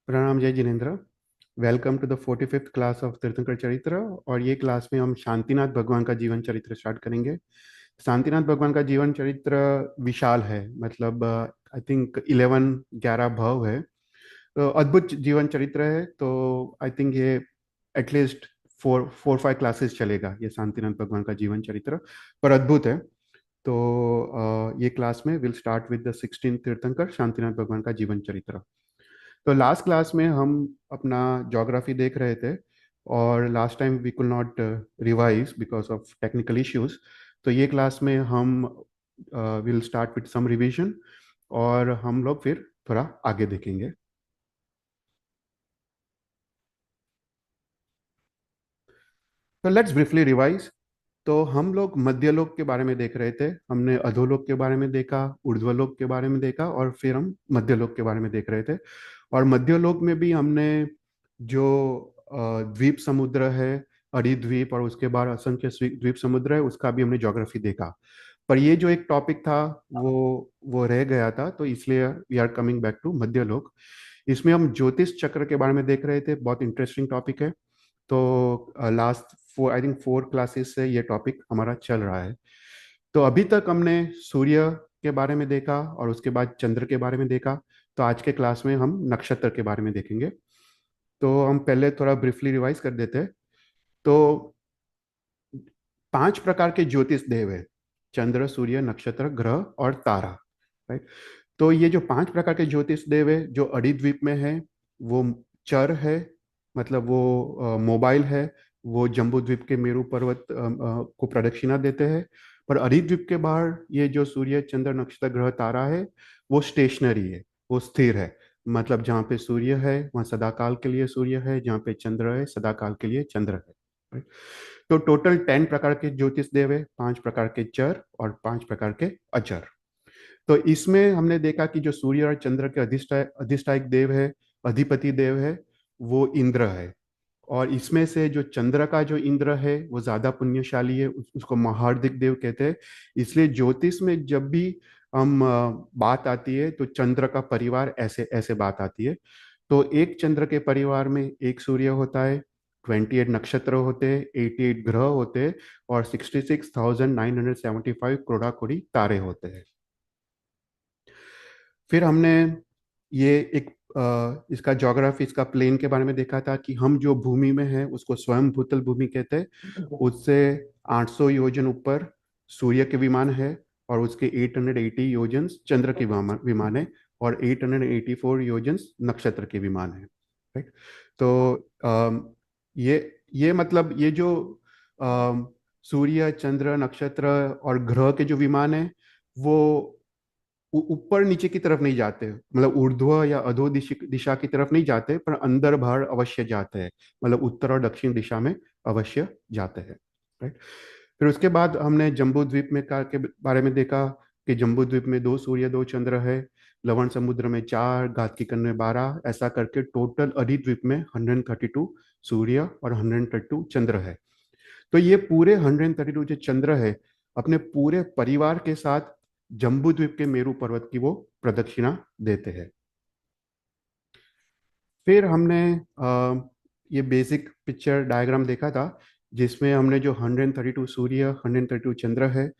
प्रणाम जय जिनेन्द्र। Welcome to the 45th class of तीर्थंकर चरित्र। और ये क्लास में हम शांतिनाथ भगवान का जीवन चरित्र स्टार्ट करेंगे। शांतिनाथ भगवान का जीवन चरित्र विशाल है, मतलब आई थिंक 11 भव है। तो अद्भुत जीवन चरित्र है। तो आई थिंक ये एटलीस्ट फोर फाइव क्लासेस चलेगा, ये शांतिनाथ भगवान का जीवन चरित्र, पर अद्भुत है। तो ये क्लास में विल स्टार्ट विद द 16 तीर्थंकर शांतिनाथ भगवान का जीवन चरित्र। तो लास्ट क्लास में हम अपना ज्योग्राफी देख रहे थे, और last time we could not revise because of technical issues. तो ये क्लास में हम will start with some revision, और हम लोग फिर थोड़ा आगे देखेंगे। तो लेट्स ब्रीफली रिवाइज। तो हम लोग मध्यलोक के बारे में देख रहे थे, हमने अधोलोक के बारे में देखा, ऊर्ध्वलोक के बारे में देखा, और फिर हम मध्यलोक के बारे में देख रहे थे। और मध्यलोक में भी हमने जो द्वीप समुद्र है, अरिद्वीप, और उसके बाद असंख्य द्वीप समुद्र है, उसका भी हमने ज्योग्राफी देखा। पर ये जो एक टॉपिक था वो रह गया था, तो इसलिए we are coming back to Madhyalok. इसमें हम ज्योतिष चक्र के बारे में देख रहे थे, बहुत इंटरेस्टिंग टॉपिक है। तो last four, I think 4 classes से ये टॉपिक हमारा चल रहा है। तो अभी तक हमने सूर्य के बारे में देखा, और उसके बाद चंद्र के बारे में देखा। तो आज के क्लास में हम नक्षत्र के बारे में देखेंगे। तो हम पहले थोड़ा ब्रीफली रिवाइज कर देते हैं। तो 5 प्रकार के ज्योतिष देव है: चंद्र, सूर्य, नक्षत्र, ग्रह और तारा। राइट। तो ये जो 5 प्रकार के ज्योतिष देव है, जो अरिद्वीप में है वो चर है, मतलब वो मोबाइल है। वो जम्बू द्वीप के मेरू पर्वत को प्रदक्षिणा देते हैं। पर अरिद्वीप के बाहर ये जो सूर्य, चंद्र, नक्षत्र, ग्रह, तारा है, वो स्टेशनरी है, वो स्थिर है। मतलब जहाँ पे सूर्य है वहाँ सदाकाल के लिए सूर्य है, जहाँ पे चंद्र है सदाकाल के लिए चंद्र है। Right? तो टोटल 10 प्रकार के ज्योतिष देव है, 5 प्रकार के चर और 5 प्रकार के अचर। तो इसमें हमने देखा कि जो सूर्य और चंद्र के अधिष्ठायक देव है, अधिपति देव है, वो इंद्र है। और इसमें से जो चंद्र का जो इंद्र है वो ज्यादा पुण्यशाली है, उसको महार्दिक देव कहते हैं। इसलिए ज्योतिष में जब भी हम बात आती है तो चंद्र का परिवार ऐसे ऐसे बात आती है। तो एक चंद्र के परिवार में एक सूर्य होता है, 28 नक्षत्र होते हैं, 88 ग्रह होते हैं, और 66,975 करोड़ा कोड़ी तारे होते हैं। फिर हमने ये एक इसका ज्योग्राफी, इसका प्लेन के बारे में देखा था कि हम जो भूमि में है उसको स्वयं भूतल भूमि कहते हैं। उससे 800 योजन ऊपर सूर्य के विमान है, और उसके 880 योजन चंद्र के विमान है, और 884 योजन नक्षत्र के विमान है। राइट। तो ये मतलब ये जो अम, सूर्य, चंद्र, नक्षत्र और ग्रह के जो विमान है वो ऊपर नीचे की तरफ नहीं जाते, मतलब ऊर्ध्व या अधो दिशा की तरफ नहीं जाते, पर अंदर बाहर अवश्य जाते हैं, मतलब उत्तर और दक्षिण दिशा में अवश्य जाते हैं। राइट। फिर उसके बाद हमने जम्बू द्वीप में का के बारे में देखा कि जम्बू द्वीप में 2 सूर्य 2 चंद्र है, लवण समुद्र में 4, घात की कण में 12, ऐसा करके टोटल अधिद्वीप में 132 सूर्य और 132 चंद्र है। तो ये पूरे 132 जो चंद्र है अपने पूरे परिवार के साथ जम्बू द्वीप के मेरू पर्वत की वो प्रदक्षिणा देते हैं। फिर हमने ये बेसिक पिक्चर डायग्राम देखा था, जिसमें हमने जो 132 सूर्य, 132 चंद्र है,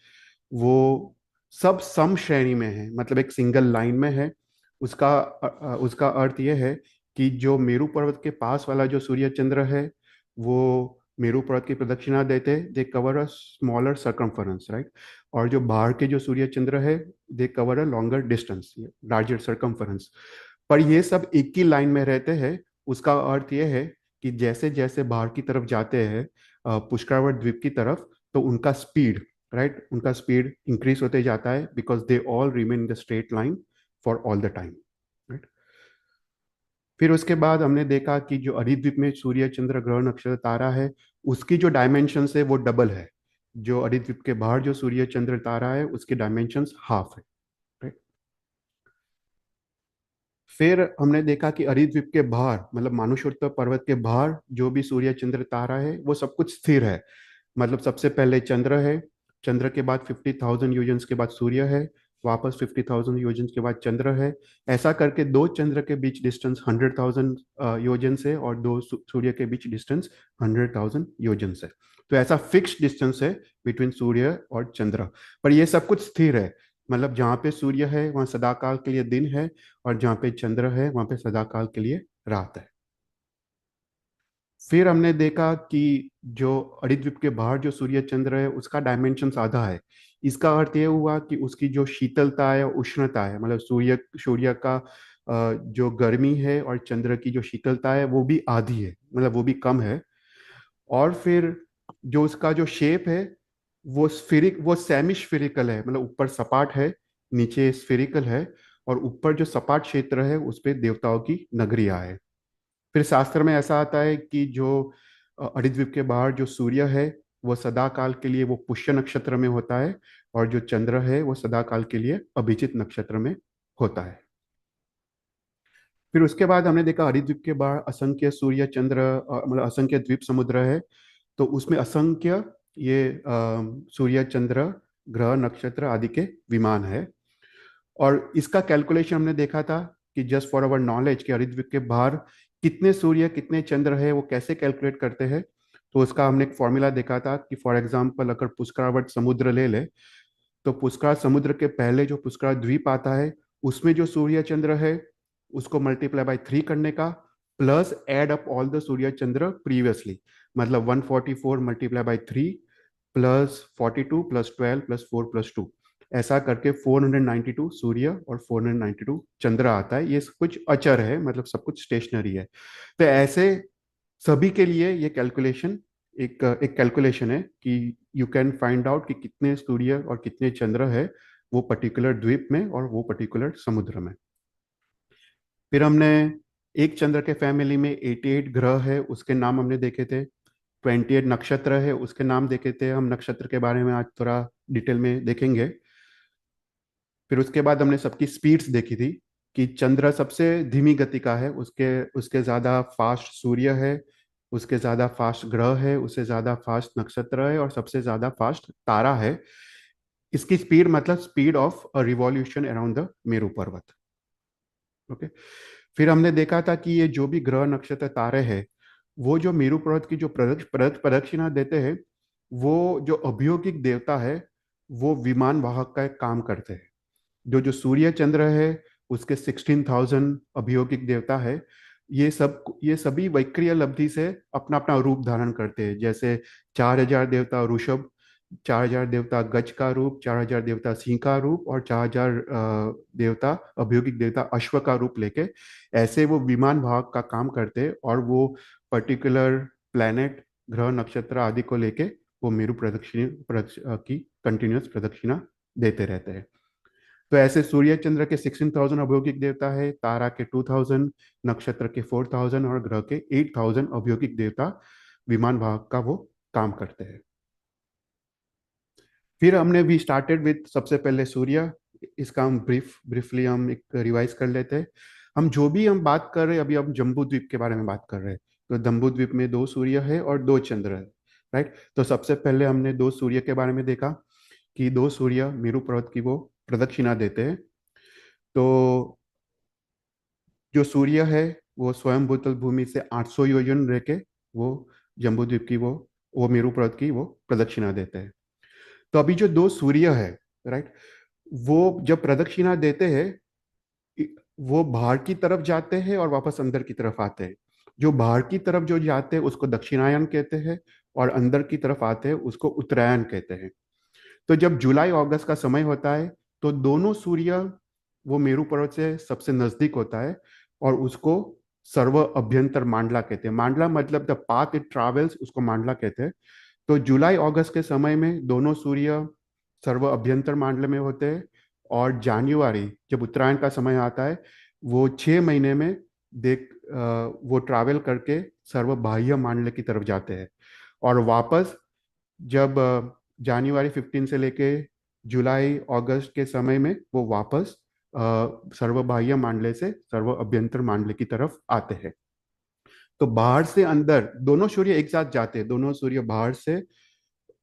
वो सब सम श्रेणी में है, मतलब एक सिंगल लाइन में है। उसका अर्थ ये है कि जो मेरू पर्वत के पास वाला जो सूर्य चंद्र है वो मेरू पर्वत की प्रदक्षिणा देते, they cover a smaller circumference, right. और जो बाहर के जो सूर्य चंद्र है they cover a longer distance, larger circumference. पर ये सब एक ही लाइन में रहते हैं। उसका अर्थ ये है कि जैसे जैसे बाहर की तरफ जाते हैं, पुष्करावर्त द्वीप की तरफ, तो उनका स्पीड, राइट, उनका स्पीड इंक्रीज होते जाता है, because they all remain in the straight line for all the time. Right. फिर उसके बाद हमने देखा कि जो अरिद्वीप में सूर्य, चंद्र, ग्रह, नक्षत्र, तारा है, उसकी जो डायमेंशन है वो डबल है। जो अरिद्वीप के बाहर जो सूर्य, चंद्र, तारा है उसके डायमेंशंस हाफ है। राइट। फिर हमने देखा कि अरिद्वीप के बाहर, मतलब मानुषोत्तर पर्वत के बाहर जो भी सूर्य, चंद्र, तारा है वो सब कुछ स्थिर है। मतलब सबसे पहले चंद्र है, चंद्र के बाद 50,000 योजन के बाद सूर्य है, वापस 50,000 योजन के बाद चंद्र है। ऐसा करके दो चंद्र के बीच डिस्टेंस 100,000 योजन से, और दो सूर्य के बीच डिस्टेंस 100,000 योजन से। तो ऐसा फिक्स डिस्टेंस है बिटवीन सूर्य और चंद्र। पर ये सब कुछ स्थिर है, मतलब जहाँ पे सूर्य है वहाँ सदाकाल के लिए दिन है, और जहाँ पे चंद्र है वहाँ पे सदाकाल के लिए रात है। फिर हमने देखा कि जो अरिद्वीप के बाहर जो सूर्य चंद्र है उसका डायमेंशन आधा है। इसका अर्थ ये हुआ कि उसकी जो शीतलता है, उष्णता है, मतलब सूर्य सूर्य का जो गर्मी है और चंद्र की जो शीतलता है वो भी आधी है, मतलब वो भी कम है। और फिर जो उसका जो शेप है वो सेमी स्फेरिकल है, मतलब ऊपर सपाट है, नीचे स्फेरिकल है, और ऊपर जो सपाट क्षेत्र है उस पे देवताओं की नगरिया है। फिर शास्त्र में ऐसा आता है कि जो अरिद्वीप के बाहर जो सूर्य है वो सदा काल के लिए वो पुष्य नक्षत्र में होता है, और जो चंद्र है वो सदा काल के लिए अभिजित नक्षत्र में होता है। फिर उसके बाद हमने देखा हरिद्वीप के बाहर असंख्य सूर्य चंद्र मतलब असंख्य द्वीप समुद्र है। तो उसमें असंख्य ये सूर्य चंद्र ग्रह नक्षत्र आदि के विमान है। और इसका कैलकुलेशन हमने देखा था कि जस्ट फॉर अवर नॉलेज कि हरिद्वीप के बाहर कितने सूर्य कितने चंद्र है वो कैसे कैलकुलेट करते हैं। तो उसका हमने एक फॉर्मूला देखा था कि फॉर एग्जांपल अगर पुष्करावत समुद्र ले ले, तो पुष्कर समुद्र के पहले जो पुष्कर द्वीप आता है उसमें जो सूर्य चंद्र है उसको मल्टीप्लाई बाय 3 करने का, plus add up all the सूर्य चंद्र प्रीवियसली, मतलब 144 multiply by 3 plus 42 plus 12 plus 4 plus 2, ऐसा करके 492 सूर्य और 492 चंद्र आता है। ये कुछ अचर है, मतलब सब कुछ स्टेशनरी है। तो ऐसे सभी के लिए ये कैलकुलेशन एक एक कैलकुलेशन है कि यू कैन फाइंड आउट कि कितने सूर्य और कितने चंद्र है वो पर्टिकुलर द्वीप में और वो पर्टिकुलर समुद्र में। फिर हमने एक चंद्र के फैमिली में 88 ग्रह है उसके नाम हमने देखे थे। 28 नक्षत्र है उसके नाम देखे थे। हम नक्षत्र के बारे में आज थोड़ा डिटेल में देखेंगे। फिर उसके बाद हमने सबकी स्पीड्स देखी थी कि चंद्र सबसे धीमी गति का है, उसके उसके ज़्यादा फास्ट सूर्य है, उसके ज़्यादा फास्ट ग्रह है, उससे ज़्यादा फास्ट नक्षत्र है, और सबसे ज़्यादा फास्ट तारा है। इसकी स्पीड मतलब speed of a revolution around the Meru पर्वत। ओके। फिर हमने देखा था कि ये जो भी ग्रह नक्षत्र तारे हैं वो जो मेरू पर्वत की जो प्रदक्षिणा देते हैं, वो जो अभियोगिक देवता है वो विमान वाहक का एक काम करते हैं। जो जो सूर्य चंद्र है उसके 16,000 अभियोगिक देवता है। ये सभी वैक्रिय लब्धि से अपना अपना रूप धारण करते हैं, जैसे 4,000 देवता ऋषभ, 4,000 देवता गज का रूप, 4,000 देवता सिंह का रूप, और 4,000 देवता अभियोगिक देवता अश्व का रूप लेके ऐसे वो विमान भाग का काम करते हैं, और वो पर्टिकुलर प्लैनेट ग्रह नक्षत्र आदि को लेके वो मेरू की कंटिन्यूअस प्रदक्षिणा देते रहते हैं। तो ऐसे सूर्य चंद्र के 16,000 अभियोगिक देवता है, तारा के 2,000, नक्षत्र के 4,000 और ग्रह के 8,000 अभियोगिक देवता विमान भाग का वो काम करते हैं। फिर हमने भी स्टार्टेड विद सबसे पहले सूर्य। इसका हम ब्रीफली हम एक रिवाइज कर लेते हैं। हम जो भी हम बात कर रहे हैं अभी हम जम्बू द्वीप के बारे में बात कर रहे हैं। तो जम्बू द्वीप में दो सूर्य है और दो चंद्र है, राइट। तो सबसे पहले हमने दो सूर्य के बारे में देखा कि दो सूर्य मेरू पर्वत की वो प्रदक्षिणा देते हैं। तो जो सूर्य है वो स्वयं भूतल भूमि से 800 योजन रह के वो जम्बूद्वीप की वो मेरू पर्वत की वो प्रदक्षिणा देते हैं। तो अभी जो दो सूर्य है, राइट, वो जब प्रदक्षिणा देते हैं वो बाहर की तरफ जाते हैं और वापस अंदर की तरफ आते हैं। जो बाहर की तरफ जो जाते हैं उसको दक्षिणायन कहते हैं, और अंदर की तरफ आते हैं उसको उत्तरायण कहते हैं। तो जब जुलाई अगस्त का समय होता है तो दोनों सूर्य वो मेरू पर्वत से सबसे नजदीक होता है, और उसको सर्व अभ्यंतर मांडला कहते हैं। मांडला मतलब द पाथ इट ट्रैवल्स, उसको मांडला कहते हैं। तो जुलाई अगस्त के समय में दोनों सूर्य सर्व अभ्यंतर मांडल में होते हैं, और जनवरी जब उत्तरायण का समय आता है वो 6 महीने में वो ट्रैवल करके सर्व बाह्य मांडल की तरफ जाते हैं, और वापस जब जनवरी 15 से लेके जुलाई अगस्त के समय में वो वापस सर्व बाह्य मांडले से सर्व अभ्यंतर मांडले की तरफ आते हैं। तो बाहर से अंदर दोनों सूर्य एक साथ जाते हैं, दोनों सूर्य बाहर से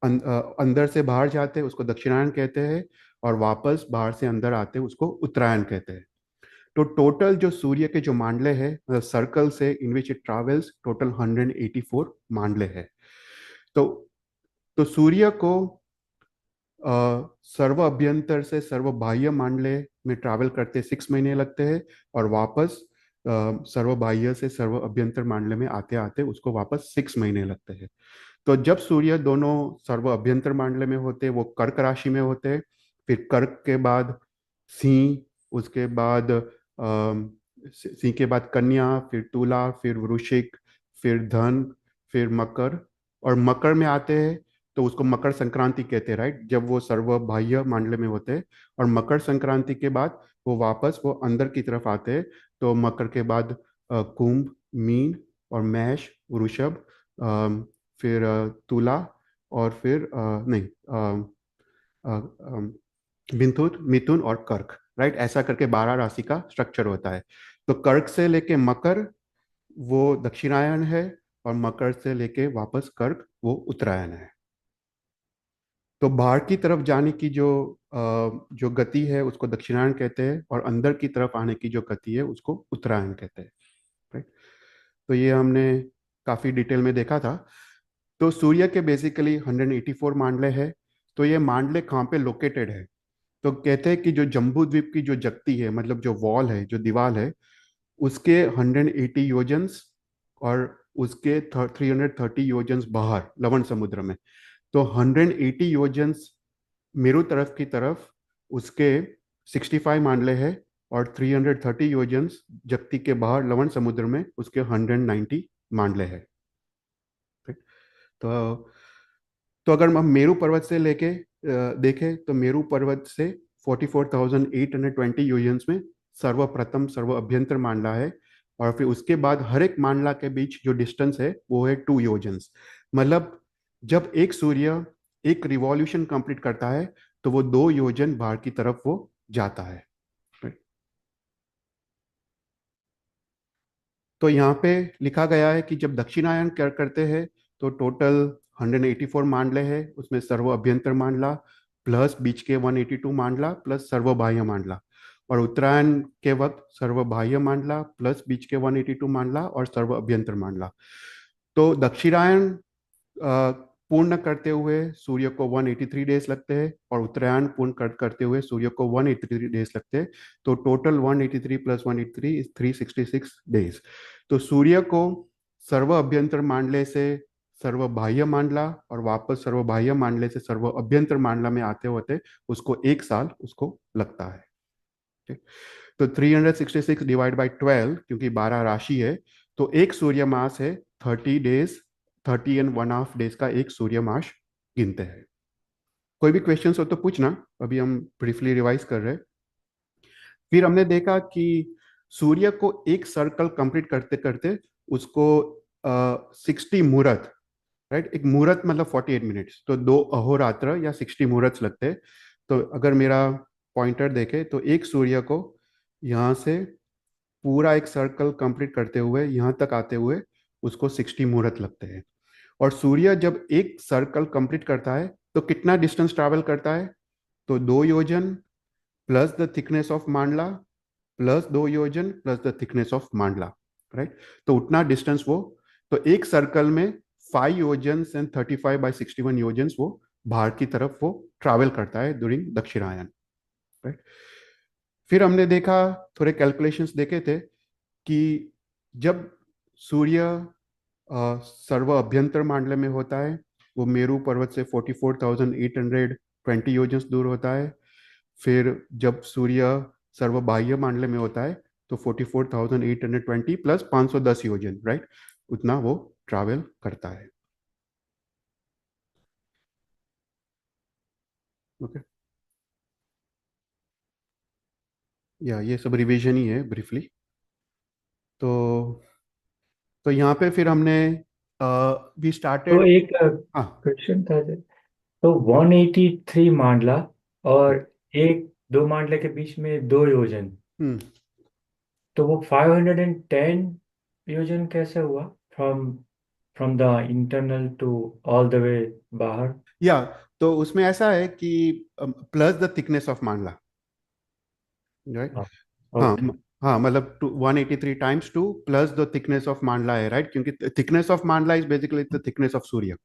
अंदर से बाहर जाते हैं, उसको दक्षिणायन कहते हैं। और वापस बाहर से अंदर आते उसको उत्तरायण कहते हैं। तो टोटल जो सूर्य के जो मांडले हैं, मतलब सर्कल से इन विच इट ट्रेवल्स, टोटल 184 मांडले हैं। तो सूर्य को सर्व अभ्यंतर से सर्व बाह्य मांडले में ट्रैवल करते 6 महीने लगते हैं, और वापस सर्व बाह्य से सर्व अभ्यंतर मांडले में आते आते उसको वापस 6 महीने लगते हैं। तो जब सूर्य दोनों सर्व अभ्यंतर मांडले में होते वो कर्क राशि में होते, फिर कर्क के बाद सिंह, उसके बाद सिंह के बाद कन्या, फिर तुला, फिर वृश्चिक, फिर धन, फिर मकर, और मकर में आते हैं तो उसको मकर संक्रांति कहते हैं, राइट, जब वो सर्व बाह्य मांडले में होते हैं। और मकर संक्रांति के बाद वो वापस वो अंदर की तरफ आते हैं। तो मकर के बाद कुंभ, मीन और मेष, वृषभ, फिर तुला, और फिर नहीं, मिथुन, मिथुन और कर्क, राइट, ऐसा करके 12 राशि का स्ट्रक्चर होता है। तो कर्क से लेके मकर वो दक्षिणायन है, और मकर से लेके वापस कर्क वो उत्तरायण है। तो बाहर की तरफ जाने की जो गति है उसको दक्षिणायन कहते हैं, और अंदर की तरफ आने की जो गति है उसको उत्तरायण कहते हैं, राइट। तो ये हमने काफी डिटेल में देखा था। तो सूर्य के बेसिकली 184 मांडले हैं। तो ये मांडले कहाँ पे लोकेटेड है? तो कहते हैं कि जो जम्बू द्वीप की जो जगती है, मतलब जो वॉल है, जो दीवार है, उसके 180 योजन्स, और उसके 330 योजन्स बाहर लवण समुद्र में। तो 180 योजन्स मेरू तरफ की तरफ उसके 65 मांडले हैं, और 330 योजन्स जगती के बाहर लवण समुद्र में उसके 190 मांडले हैं। ठीक। तो अगर हम मेरू पर्वत से लेके देखें तो मेरू पर्वत से 44,820 यूजन्स में सर्वप्रथम सर्व अभ्यंतर मांडला है। और फिर उसके बाद हर एक मांडला के बीच जो डिस्टेंस है वो है 2 योजन्स। मतलब जब एक सूर्य एक रिवॉल्यूशन कंप्लीट करता है तो वो 2 योजन बाहर की तरफ वो जाता है। तो यहाँ पे लिखा गया है कि जब दक्षिणायन करते हैं तो टोटल 184 मांडले हैं, उसमें सर्व अभ्यंतर मांडला प्लस बीच के 182 मांडला प्लस सर्व बाह्य मांडला। और उत्तरायण के वक्त सर्व बाह्य मांडला प्लस बीच के 182 मांडला और सर्व अभ्यंतर मांडला। तो दक्षिणायन पूर्ण करते हुए सूर्य को 183 डेज लगते हैं, और उत्तरायण पूर्ण करते हुए सूर्य को 183 डेज लगते हैं। तो टोटल 183 प्लस 183 इज 366 डेज। तो सूर्य को सर्व अभ्यंतर मांडले से सर्व बाह्य मांडला और वापस सर्व बाह्य मांडले से सर्व अभ्यंतर मांडला में आते होते उसको 1 साल उसको लगता है। ठीक। तो 366 डिवाइड बाई 12, क्योंकि 12 राशि है, तो एक सूर्य मास है 30 डेज, 30 1/2 डेज का एक सूर्य मास गिनते हैं। कोई भी क्वेश्चंस हो तो पूछना, अभी हम ब्रीफली रिवाइज कर रहे हैं। फिर हमने देखा कि सूर्य को एक सर्कल कंप्लीट करते करते उसको 60 मुहूर्त, राइट, एक मुहूर्त मतलब 48 मिनट्स, तो 2 अहोरात्र या 60 मुहूर्त लगते हैं। तो अगर मेरा पॉइंटर देखे तो एक सूर्य को यहाँ से पूरा एक सर्कल कंप्लीट करते हुए यहाँ तक आते हुए उसको 60 मुहूर्त लगते हैं। और सूर्य जब एक सर्कल कंप्लीट करता है तो कितना डिस्टेंस ट्रैवल करता है? तो 2 योजन plus the thickness of mandala plus 2 योजन plus the thickness of mandala, right. तो उतना डिस्टेंस वो, तो एक सर्कल में 5 योजन एंड 35/61 योजन वो बाहर की तरफ वो ट्रैवल करता है ड्यूरिंग दक्षिणायन, राइट। फिर हमने देखा, थोड़े कैलकुलेशंस देखे थे कि जब सूर्य सर्व अभ्यंतर मांडले में होता है वो मेरू पर्वत से 44,820 योजन दूर होता है। फिर जब सूर्य सर्व बाह्य मांडले में होता है तो 44,820 प्लस 510 योजन, राइट, उतना वो ट्रैवल करता है। ओके, या ये सब रिवीजन ही है ब्रीफली। तो यहाँ पे फिर हमने वी तो स्टार्टेड। एक हाँ। क्वेश्चन था। तो 183 मांडला और एक दो मांडले के बीच में 2 योजन, हम्म। तो वो 510 योजन कैसे हुआ from from the internal to all the way बाहर? या तो उसमें ऐसा है कि plus the thickness of mandala, right. हाँ। हाँ ओके। हाँ, मतलब 183 times 2 plus the thickness of mandala है, राइट, क्योंकि thickness of mandala is basically the thickness of Surya.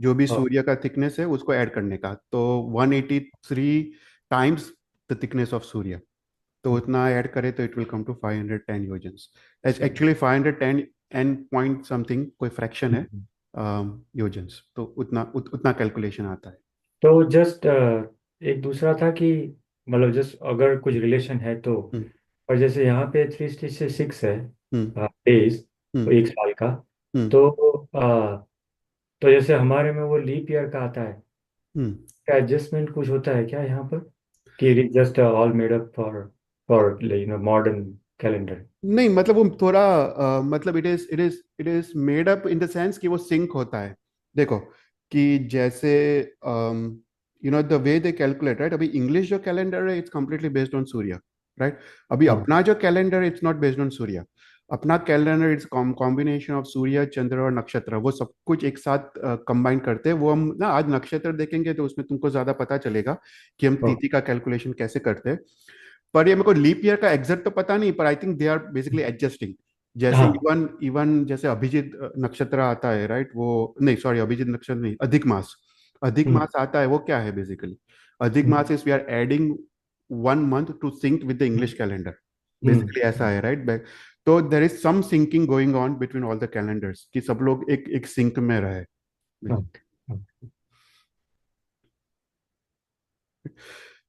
जो भी हाँ। सूर्य का थिकनेस है उसको ऐड करने का, तो 183 times the thickness of Surya, तो उतना ऐड करे तो it will come to 510 yojans. Actually 510 an point something कोई फ्रैक्शन है, हम्म। योजन्स, तो उतना कैलकुलेशन आता है। तो जस्ट एक दूसरा था कि मतलब जस्ट अगर कुछ रिलेशन है तो, हम्म और जैसे यहाँ पे 366 है हम्म डेज, हम्म एक साल का। हम्म तो तो जैसे हमारे में वो लीप ईयर का आता है, हम्म क्या एडजस्टमेंट कुछ होता है क्या यहाँ पर, कि it is just all made up for for modern calendar? नहीं, मतलब वो थोड़ा मतलब it is made up in the sense कि वो सिंक होता है। देखो कि जैसे the way they calculate, right, अभी इंग्लिश जो कैलेंडर है it's completely based on Surya, right. अभी हाँ। अपना जो calendar it's not based on Surya. अपना calendar it's combination of Surya, Chandra और नक्षत्र, वो सब कुछ एक साथ कंबाइन करते हैं। वो हम ना आज नक्षत्र देखेंगे तो उसमें तुमको ज्यादा पता चलेगा कि हम हाँ। तिथि का कैलकुलेशन कैसे करते हैं। पर ये मेरे को लीप ईयर का एग्जैक्ट तो पता नहीं, पर I think they are basically adjusting. जैसे हाँ। इवन इवन जैसे अभिजीत नक्षत्र आता है, राइट, वो नहीं, सॉरी, अभिजीत नक्षत्र नहीं, अधिक मास। अधिक हम्म। मास आता है, वो क्या है बेसिकली? अधिक हम्म। मास is we are adding 1 month to sync with the English calendar, hmm. Basically ऐसा है, राइट। तो there is some syncing going on between all the calendars कि सब लोग एक एक सिंक में रहे। हाँ।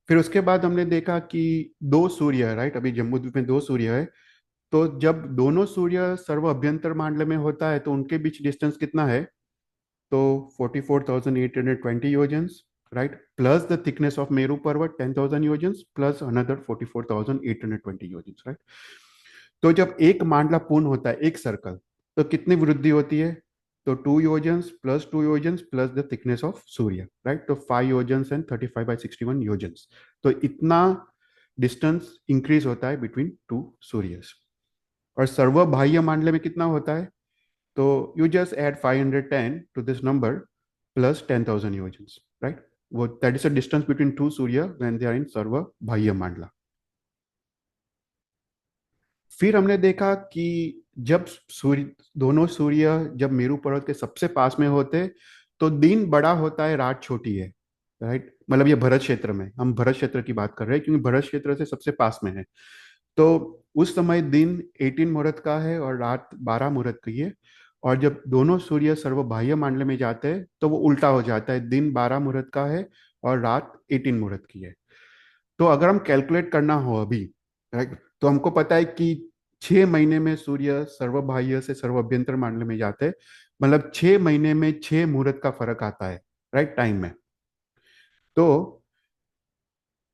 फिर उसके बाद हमने देखा कि दो सूर्य है, राइट, अभी जम्बूद्वीप में दो सूर्य है। तो जब दोनों सूर्य सर्व अभ्यंतर मांडल में होता है तो उनके बीच डिस्टेंस कितना है? तो 44,820 yojans, right, plus the thickness of Meru Parvat 10,000 yojans plus another 44,820 yojans, right. तो जब एक मांडला पूर्ण होता है, एक सर्कल, तो कितनी वृद्धि होती है? तो 2 yojans plus 2 yojans plus the thickness of Surya, right, तो 5 योजन्स एंड 35/61 योजन्स। तो इतना डिस्टेंस इंक्रीज होता है बिटवीन टू सूर्यस। और सर्वबाह्य मांडले में कितना होता है? तो you just add 510 to this number plus 10,000 yojans, right. वो that is the distance between two Surya when they are in Sarvabahya mandala. फिर हमने देखा कि जब सूर्य दोनों सूर्य जब मेरू पर्वत के सबसे पास में होते तो दिन बड़ा होता है, रात छोटी है, राइट। मतलब ये भरत क्षेत्र में, हम भरत क्षेत्र की बात कर रहे हैं क्योंकि भरत क्षेत्र से सबसे पास में है। तो उस समय दिन 18 मुहूर्त का है और रात 12 मुहूर्त की है। और जब दोनों सूर्य सर्वबाह्य मंडल में जाते हैं तो वो उल्टा हो जाता है, दिन 12 मुहूर्त का है और रात 18 मुहूर्त की है। तो अगर हम कैलकुलेट करना हो अभी, राइट, तो हमको पता है कि 6 महीने में सूर्य सर्वबाह्य से सर्वाभ्यंतर मंडल में जाते हैं। मतलब 6 महीने में 6 मुहूर्त का फर्क आता है, राइट, टाइम में। तो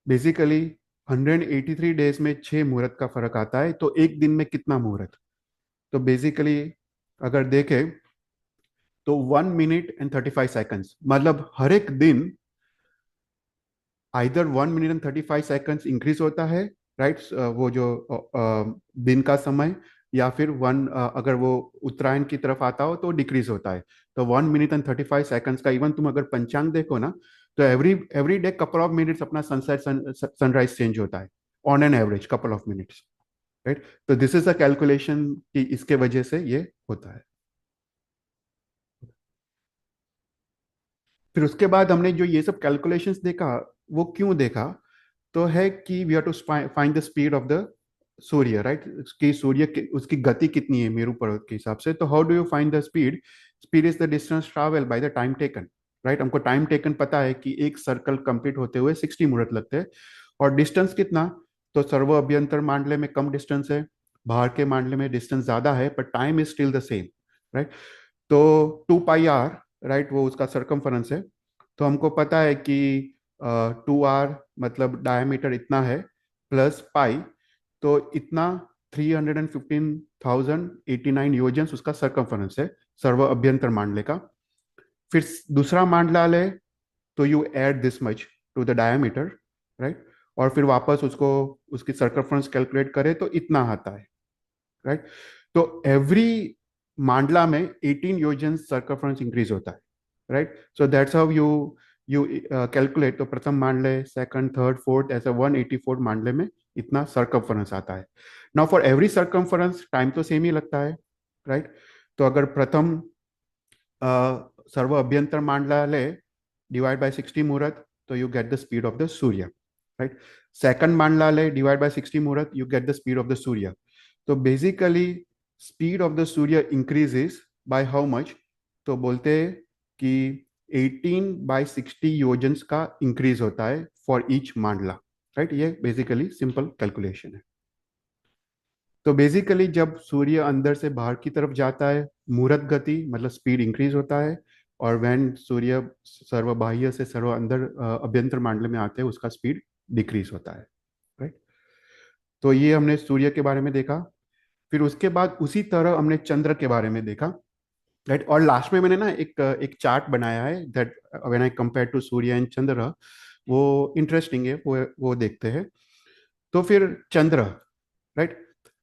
बेसिकली 183 डेज में 6 मुहूर्त का फर्क आता है, तो एक दिन में कितना मुहूर्त? तो बेसिकली अगर देखें तो 1 मिनट एंड 35 सेकंड्स, मतलब हर एक दिन either 1 minute and 35 seconds increase होता है, राइट, वो जो दिन का समय, या फिर अगर वो उत्तरायण की तरफ आता हो तो डिक्रीज होता है। तो 1 मिनट एंड 35 सेकंड्स का, इवन तुम अगर पंचांग देखो ना, तो every every day couple of minutes अपना सनसेट सनराइज चेंज होता है, on an average couple of minutes, right. तो दिस इज अ कैलकुलेशन कि इसके वजह से ये होता है। फिर उसके बाद हमने जो ये सब कैलकुलेशंस देखा, वो क्यों देखा? तो है कि we have to find the speed of the Surya, right, उसकी उसकी गति कितनी है मेरू पर्वत के हिसाब से। तो how do you find the speed? Speed is the distance travel by the time taken, right. हमको टाइम टेकन पता है कि एक सर्कल कंप्लीट होते हुए 60 मुहूर्त लगते हैं। और डिस्टेंस कितना? तो सर्व अभ्यंतर मांडले में कम डिस्टेंस है, बाहर के मांडले में डिस्टेंस ज्यादा है, पर time is still the same, right. तो 2 पाई आर, राइट, वो उसका सरकमफरेंस है। तो हमको पता है कि 2 आर मतलब डायमीटर इतना है, प्लस पाई, तो इतना 315,089 योजन उसका सरकमफरेंस है, सर्व अभ्यंतर मांडले का। फिर दूसरा मांडला ले, तो you add this much to the diameter, right. और फिर वापस उसको उसकी सरकमफरेंस कैलकुलेट करे तो इतना आता है, राइट। तो एवरी मांडला में 18 योजन सर्कमफरेंस इंक्रीज होता है। Right. So that's how you calculate. तो प्रथम मांडले, सेकंड, थर्ड, फोर्थ, ऐसा 184 मांडले में इतना सर्कमफरेंस आता है. Now for every circumference time तो सेम ही लगता है, राइट. तो अगर प्रथम सर्व अभ्यंतर मांडला ले, डिवाइड बाय 60 मुहूर्त, तो you get the speed of the Surya, right. Second mandala ले, divide by 60 muhurat, you get the speed of the Surya. तो basically speed of the Surya increases by how much. तो बोलते हैं कि 18/60 योजन्स का इंक्रीज होता है फॉर ईच मांडला, राइट. ये बेसिकली सिंपल कैलकुलेशन है. तो बेसिकली जब सूर्य अंदर से बाहर की तरफ जाता है, मुहूर्त गति मतलब स्पीड इंक्रीज होता है. और व्हेन सूर्य सर्व बाह्य से सर्व अंदर अभ्यंतर मांडल में आते हैं, उसका स्पीड डिक्रीज होता है, राइट. तो ये हमने सूर्य के बारे में देखा. फिर उसके बाद उसी तरह हमने चंद्र के बारे में देखा, राइट. और लास्ट में मैंने ना एक एक चार्ट बनाया है that when I compare to Surya and Chandra. वो इंटरेस्टिंग है, वो देखते हैं. तो फिर चंद्र, राइट.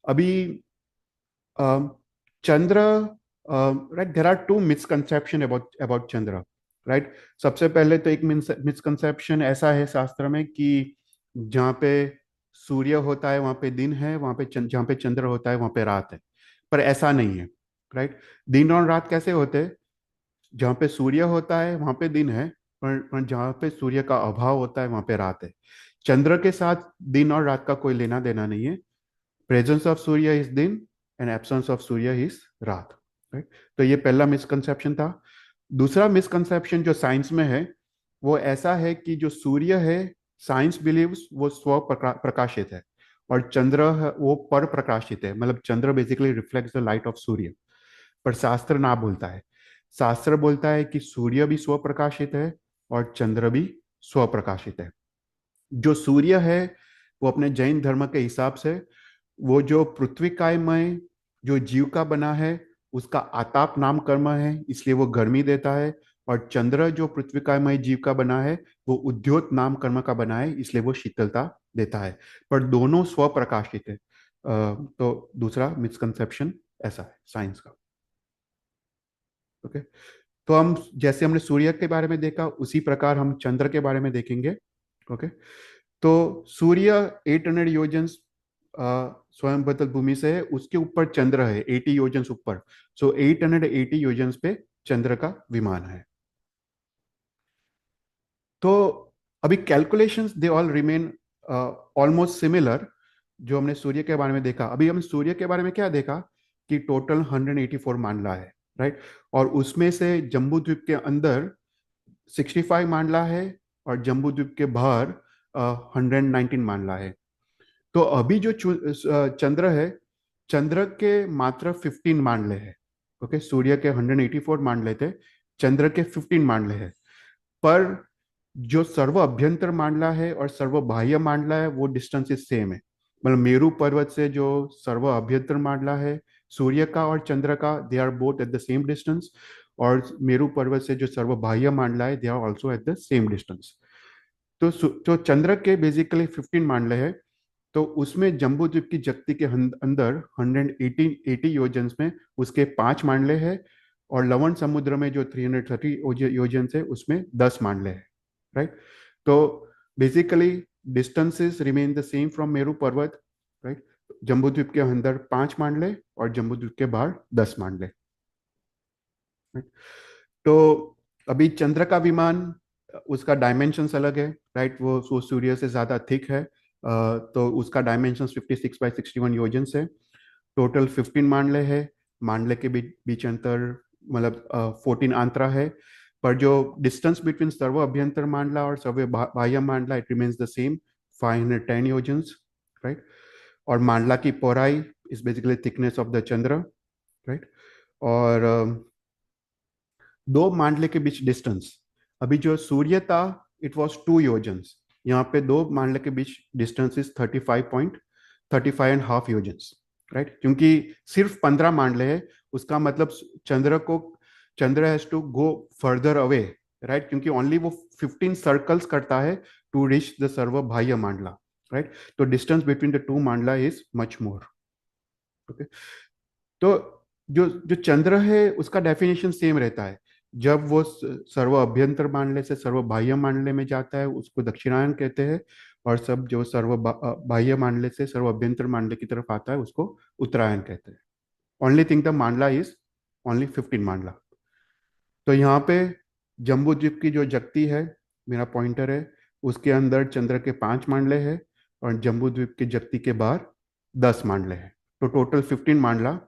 अभी Chandra, right, there are two misconception about Chandra, right. सबसे पहले तो एक मिसकंसेप्शन ऐसा है शास्त्र में कि जहाँ पे सूर्य होता है वहाँ पे दिन है, वहाँ पे जहाँ पे चंद्र होता है वहाँ पे रात है. पर ऐसा नहीं है, राइट. दिन और रात कैसे होते हैं? जहाँ पे सूर्य होता है वहाँ पे दिन है, पर जहाँ पे सूर्य का अभाव होता है वहाँ पे रात है. चंद्र के साथ दिन और रात का कोई लेना देना नहीं है. प्रेजेंस ऑफ सूर्य इज दिन and absence of Surya is रात, राइट. तो ये पहला मिसकंसेप्शन था. दूसरा मिसकंसेप्शन जो साइंस में है वो ऐसा है कि जो सूर्य है, साइंस बिलीव्स वो स्व प्रकाशित है, और चंद्र वो पर प्रकाशित है. मतलब Chandra basically reflects the light of Surya. पर शास्त्र ना बोलता है. शास्त्र बोलता है कि सूर्य भी स्व प्रकाशित है और चंद्र भी स्व प्रकाशित है. जो सूर्य है वो अपने जैन धर्म के हिसाब से वो जो पृथ्वी कायमय जो जीव का बना है उसका आताप नाम कर्म है, इसलिए वो गर्मी देता है. और चंद्र जो पृथ्वी कायमय जीव का बना है वो उद्योत नाम कर्म का बना है, इसलिए वो शीतलता देता है. पर दोनों स्व प्रकाशित है. तो दूसरा मिसकंसेप्शन ऐसा है साइंस का. ओके. तो हम जैसे हमने सूर्य के बारे में देखा उसी प्रकार हम चंद्र के बारे में देखेंगे. ओके. तो सूर्य 800 योजन स्वयं बदल भूमि से है, उसके ऊपर चंद्र है 80 योजन ऊपर. सो 880 योजन पे चंद्र का विमान है. तो अभी calculations they all remain almost similar. जो हमने सूर्य के बारे में देखा, अभी हम सूर्य के बारे में क्या देखा कि टोटल 184 मांडला है, राइट. और उसमें से जम्बू द्वीप के अंदर 65 मांडला है और जम्बू द्वीप के बाहर 119 मांडला है. तो अभी जो चंद्र है, चंद्र के मात्र 15 मांडले हैं. ओके. सूर्य के 184 मांडले थे, चंद्र के 15 मांडले हैं. पर जो सर्व अभ्यंतर मांडला है और सर्व बाह्य मांडला है वो डिस्टेंस इज सेम है. मतलब मेरू पर्वत से जो सर्व अभ्यंतर मांडला है सूर्य का और चंद्र का, they are both at the same distance. और मेरू पर्वत से जो सर्व बाह्य मांडला है they are also at the same distance. तो जो चंद्र के बेसिकली 15 मांडले हैं. तो उसमें जम्बू द्वीप की जगती के अंदर 180 योजन में उसके 5 मांडले हैं. और लवण समुद्र में जो 330 योजन है उसमें 10 मांडले हैं, राइट. तो basically distances remain the same from Meru पर्वत, राइट. जम्बू द्वीप के अंदर 5 मांडले और जम्बू द्वीप के बाहर 10 मांडले, right? तो अभी चंद्र का विमान, उसका डायमेंशंस अलग है, राइट. वो सूर्य से ज्यादा थिक है. तो उसका डायमेंशन 56/61 योजन है. टोटल 15 मांडले है. मांडले के बीच अंतर मतलब 14 आंतरा है. पर जो डिस्टेंस बिटवीन सर्व अभ्यंतर मांडला और सर्व बाह्य mandala it remains the same, 510 yojans, right. और मांडला की पौराई is basically thickness of the Chandra, right. और दो मांडले के बीच डिस्टेंस, अभी जो सूर्य था इट वॉज 2 योजन्स. यहाँ पे दो मांडले के बीच डिस्टेंस इज 35.35.5 योजन्स, राइट. क्योंकि सिर्फ 15 मांडले है, उसका मतलब Chandra has to go further away, right. क्योंकि ओनली वो 15 सर्कल्स करता है टू रीच द सर्व बाह्य मांडला, राइट. तो डिस्टेंस बिटवीन द टू मांडला इज मच मोर. ओके. तो जो जो चंद्र है उसका डेफिनेशन सेम रहता है. जब वो सर्व अभ्यंतर मांडले से सर्व बाह्य मांडले में जाता है उसको दक्षिणायन कहते हैं, और सब जो बाह्य मांडले से सर्व अभ्यंतर मांडले की तरफ आता है उसको उत्तरायण कहते हैं। ओनली थिंग द मांडला इज ओनली 15 मांडला। तो यहाँ पे जम्बू द्वीप की जो जगती है, मेरा पॉइंटर है, उसके अंदर चंद्र के 5 मांडले हैं, और जम्बू द्वीप की जगती के बाहर 10 मांडले हैं। तो टोटल 15 मांडला।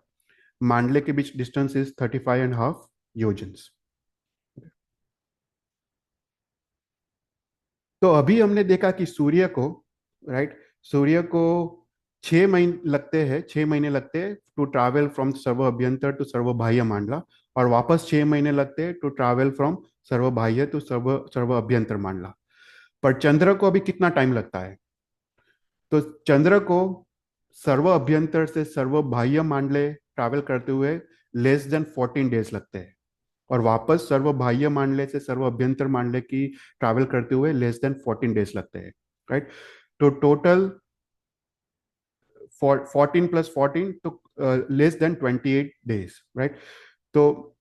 मांडले के बीच डिस्टेंस इज 35.5 योजन्स। तो अभी हमने देखा कि सूर्य को, राइट, सूर्य को 6 महीने लगते हैं, 6 महीने लगते हैं to travel from Sarva Abhyantar to Sarva बाह्य मांडला, और वापस 6 महीने लगते हैं टू ट्रैवल फ्रॉम सर्व बाह्य टू सर्व सर्व अभ्यंतर मांडला। पर चंद्र को अभी कितना टाइम लगता है? तो चंद्र को सर्व अभ्यंतर से सर्व बाह्य मांडले ट्रैवल करते हुए लेस देन 14 डेज लगते हैं, और वापस सर्व बाह्य मांडले से सर्व अभ्यंतर मांडले की ट्रैवल करते हुए लेस देन 14 डेज लगते हैं, राइट। तो टोटल 14 + 14, तो लेस देन 28 डेज, राइट। तो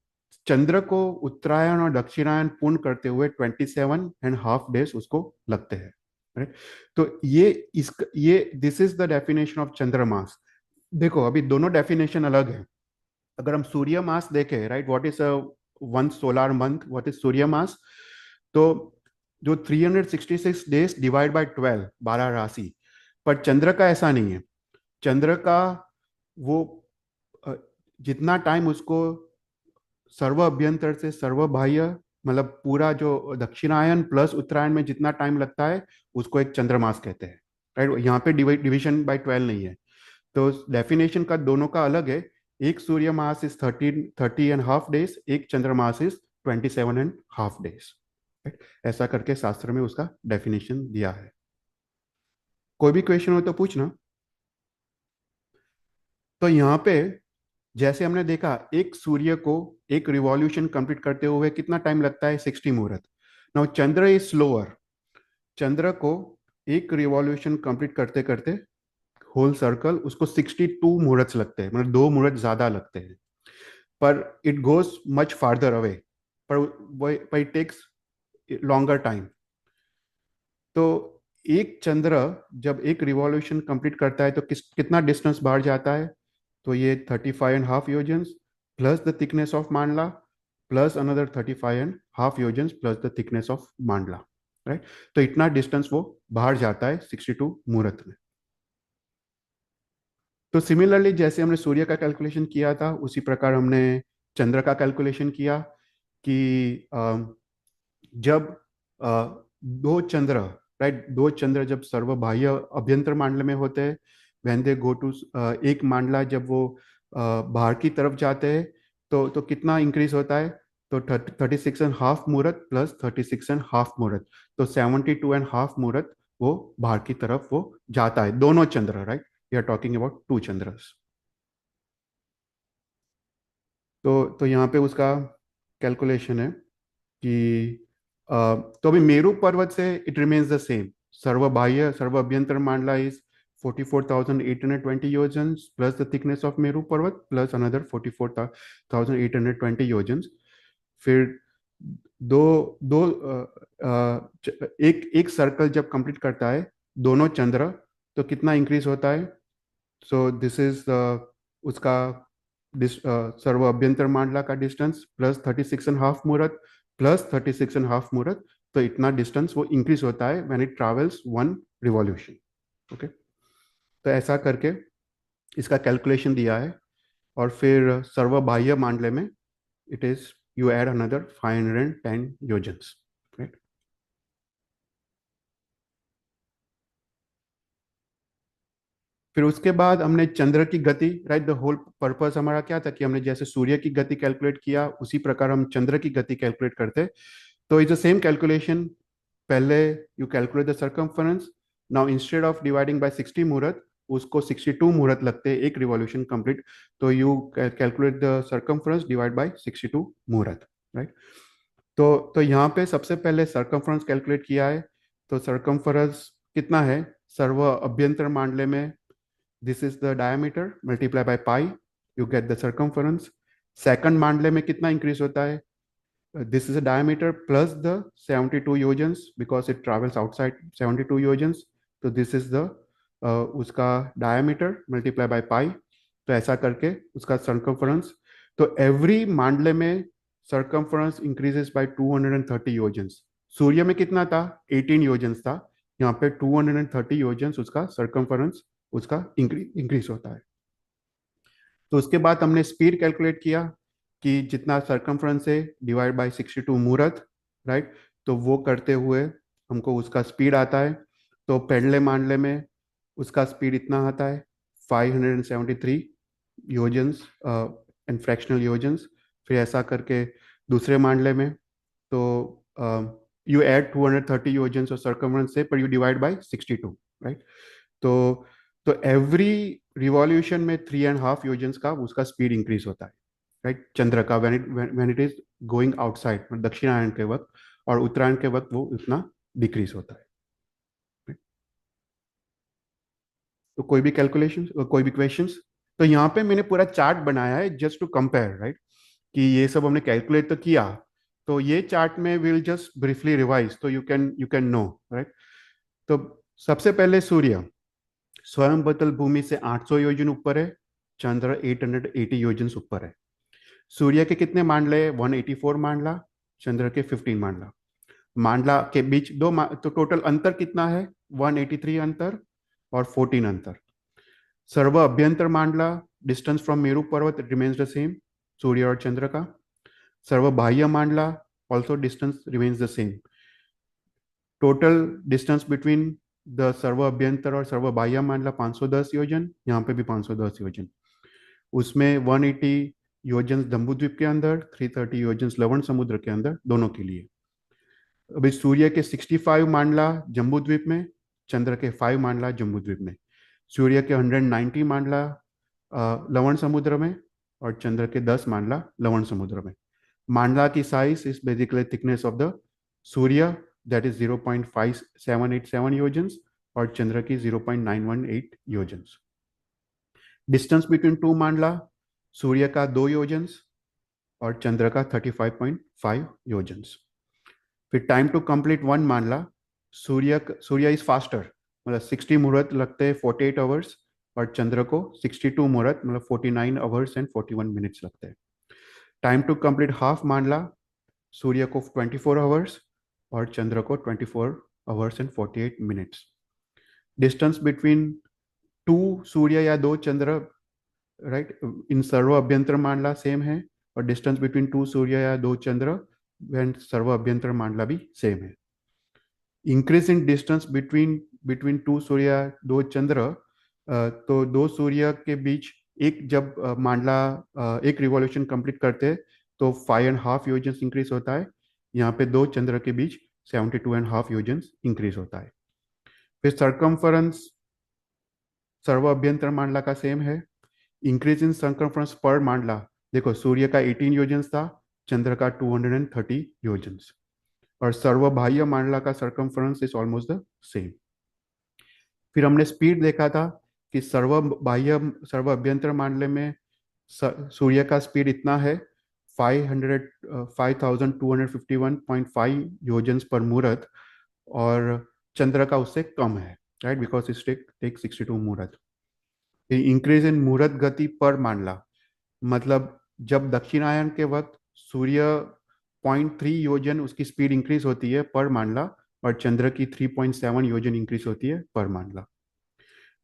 चंद्र को उत्तरायण और दक्षिणायन पूर्ण करते हुए 27.5 डेज उसको लगते हैं, राइट। तो ये this is the definition of Chandramas. देखो अभी दोनों डेफिनेशन अलग है। अगर हम सूर्य मास देखें, right, what is one solar month, what is Surya maas, तो जो 366 डेज डिवाइड बाय 12, 12 राशि। पर चंद्र का ऐसा नहीं है। चंद्र का वो अ, जितना टाइम उसको सर्व अभ्यंतर से सर्व बाह्य, मतलब पूरा जो दक्षिणायन प्लस उत्तरायण में जितना टाइम लगता है उसको एक चंद्रमास कहते हैं, राइट। यहाँ पे डिविजन बाय 12 नहीं है। तो डेफिनेशन का दोनों का अलग है। एक सूर्य मास इज 30.5 डेज, एक चंद्र मास इज 27.5 डेज। ऐसा करके शास्त्र में उसका डेफिनेशन दिया है। कोई भी क्वेश्चन हो तो पूछना। तो यहाँ पे जैसे हमने देखा, एक सूर्य को एक रिवॉल्यूशन कंप्लीट करते हुए कितना टाइम लगता है? 60 मुहूर्त। Now Chandra is slower. Chandra को एक रिवॉल्यूशन कंप्लीट करते करते होल सर्कल उसको 62 मुहूर्त लगते हैं, मतलब 2 मुहूर्त ज्यादा लगते हैं। पर it goes much farther away, पर इट टेक्स लॉन्गर टाइम। तो एक चंद्र जब एक रिवॉल्यूशन कंप्लीट करता है तो कितना डिस्टेंस बाहर जाता है? तो ये 35.5 yojans plus the thickness of mandala, plus another 35.5 yojans plus the thickness of mandala, right. तो इतना डिस्टेंस वो बाहर जाता है 62 मुहूर्त में। तो सिमिलरली जैसे हमने सूर्य का कैलकुलेशन किया था उसी प्रकार हमने चंद्र का कैलकुलेशन किया कि जब दो चंद्र, राइट, दो चंद्र जब सर्वबाह्य अभ्यंतर मांडल में होते हैं, व्हेन दे गो टू, एक मांडला जब वो बाहर की तरफ जाते हैं तो कितना इंक्रीज होता है? तो 36.5 मुहूर्त प्लस 36.5 मुहूर्त, तो 72.5 मुहूर्त वो बाहर की तरफ वो जाता है, दोनों Chandra, right. We are talking about two Chandras. तो यहाँ पे उसका कैलकुलेशन है कि तो अभी मेरू पर्वत से it remains the same. Sarva Bahya Sarva Abhyantar mandala is 44,820 yojans plus the thickness of Meru Parvat plus another 44,820 योजन्स। फिर दो दो एक एक सर्कल जब कंप्लीट करता है दोनों चंद्र, तो कितना इंक्रीज होता है? सो दिस इज उसका सर्व अभ्यंतर मांडला का डिस्टेंस प्लस 36.5 मुहूर्त प्लस 36.5 मुहूर्त, तो इतना डिस्टेंस वो इंक्रीज होता है when it travels one revolution. Okay. तो ऐसा करके इसका कैलकुलेशन दिया है। और फिर सर्व बाह्य मांडले में it is you add another 510 yojans, right. फिर उसके बाद हमने चंद्र की गति, राइट, द होल पर्पस हमारा क्या था कि हमने जैसे सूर्य की गति कैलकुलेट किया उसी प्रकार हम चंद्र की गति कैलकुलेट करते। तो इट्स द सेम कैलकुलेशन। पहले you calculate the circumference. Now instead of dividing by 60 मुहूर्त, उसको 62 मुहूर्त लगते हैं एक रिवॉल्यूशन कंप्लीट। तो you calculate the circumference divide bye 62 मुहूर्त, राइट। तो यहाँ पे सबसे पहले सर्कमफरेंस कैलकुलेट किया है। तो सर्कमफरेंस कितना है? सर्व अभ्यंतर मांडले में this is the diameter multiply by pi, you get the circumference. Second मांडले में कितना इंक्रीज होता है? this is a diameter plus the 72 yojans because it travels outside 72 yojans. तो this is the उसका diameter multiply by pi. तो ऐसा करके उसका circumference. तो every मांडले में circumference increases by 230 yojans. सूर्य में कितना था? 18 योजन्स था. यहाँ पे 230 योजन्स उसका circumference उसका इंक्रीज होता है. तो उसके बाद हमने स्पीड कैलकुलेट किया कि जितना सरकमफ्रेंस है डिवाइड बाय 62 मुहूर्त, राइट. तो वो करते हुए हमको उसका स्पीड आता है. तो पहले मामले में उसका स्पीड इतना आता है 573 योजन्स एंड फ्रैक्शनल योजन्स. फिर ऐसा करके दूसरे मामले में तो यू ऐड 230 योजन्स और सरकमफ्रेंस से पर यू डिवाइड बाय 62, राइट. तो एवरी रिवॉल्यूशन में 3.5 योजन्स का उसका स्पीड इंक्रीज होता है, राइट. चंद्र का when it is going outside दक्षिणायन के वक्त, और उत्तरायण के वक्त वो इतना डिक्रीज होता है. right? तो कोई भी कैलकुलेशन, कोई भी क्वेश्चंस? तो यहाँ पे मैंने पूरा चार्ट बनाया है जस्ट टू कंपेयर, राइट. कि ये सब हमने कैलकुलेट तो किया. तो ये चार्ट में विल जस्ट ब्रीफली रिवाइज तो यू कैन नो, राइट. तो सबसे पहले सूर्य स्वयं बतल भूमि से 800 योजन ऊपर है. चंद्र 880 योजन ऊपर है. सूर्य के कितने मांडले? 184 मांडला. चंद्र के 15 मांडला. मांडला के बीच तो टोटल अंतर कितना है? 183 अंतर और 14 अंतर. सर्व अभ्यंतर मांडला डिस्टेंस फ्रॉम मेरू पर्वत रिमेन्स द सेम, सूर्य और चंद्र का. सर्व बाह्य mandala also distance remains the same. Total distance between the Sarva Abhyantar और सर्व बाह्य मांडला 510 योजन. यहाँ पे भी 510 योजन. उसमें 180 योजन जम्बूद्वीप के अंदर, 330 योजन लवण समुद्र के अंदर, दोनों के लिए. अभी सूर्य के 65 मांडला जम्बूद्वीप में, चंद्र के 5 मांडला जम्बूद्वीप में. सूर्य के 190 मांडला लवण समुद्र में और चंद्र के 10 मांडला लवण समुद्र में. मांडला की size is basically thickness of the Surya, that is 0.5787 योजन्स, और चंद्र की 0.918 योजन्स. डिस्टेंस बिटवीन टू मांडला सूर्य का 2 योजन्स और चंद्र का 35.5 योजन्स. फिर टाइम टू कंप्लीट वन मांडला सूर्य इज फास्टर, मतलब 60 मुहूर्त लगते हैं 48 आवर्स, और चंद्र को 62 मुहूर्त मतलब 49 आवर्स एंड 41 मिनट्स लगते हैं. टाइम टू कंप्लीट हाफ मांडला सूर्य को 24 आवर्स और चंद्र को 24 hours and 48 minutes. Distance between two Surya या दो चंद्र, राइट, इन सर्व अभ्यंतर मांडला सेम है, और डिस्टेंस बिटवीन टू सूर्य या दो चंद्र एंड सर्व अभ्यंतर मांडला भी सेम है. Increase in distance between two Surya दो चंद्र, तो दो सूर्य के बीच एक जब मांडला एक रिवॉल्यूशन कंप्लीट करते हैं तो 5.5 योजन इंक्रीज होता है. यहाँ पे दो चंद्र के बीच 72.5 योजन इंक्रीज होता है. फिर सरकमफरेंस सर्व अभ्यंतर मांडला का सेम है. इंक्रीज इन सरकमफरेंस पर मांडला, देखो सूर्य का 18 योजन था, चंद्र का 230 योजन, और सर्व बाह्य मांडला का circumference is almost the same. फिर हमने स्पीड देखा था कि सर्व अभ्यंतर मांडले में सूर्य का स्पीड इतना है 5251.5 योजन पर मुहूर्त, और चंद्र का उससे कम है, राइट, बिकॉज इट टेक 62 मुहूर्त. इंक्रीज इन मुहूर्त गति पर मांडला, मतलब जब दक्षिणायन के वक्त सूर्य 0.3 योजन उसकी स्पीड इंक्रीज होती है पर मांडला, और चंद्र की 3.7 योजन इंक्रीज होती है पर मांडला.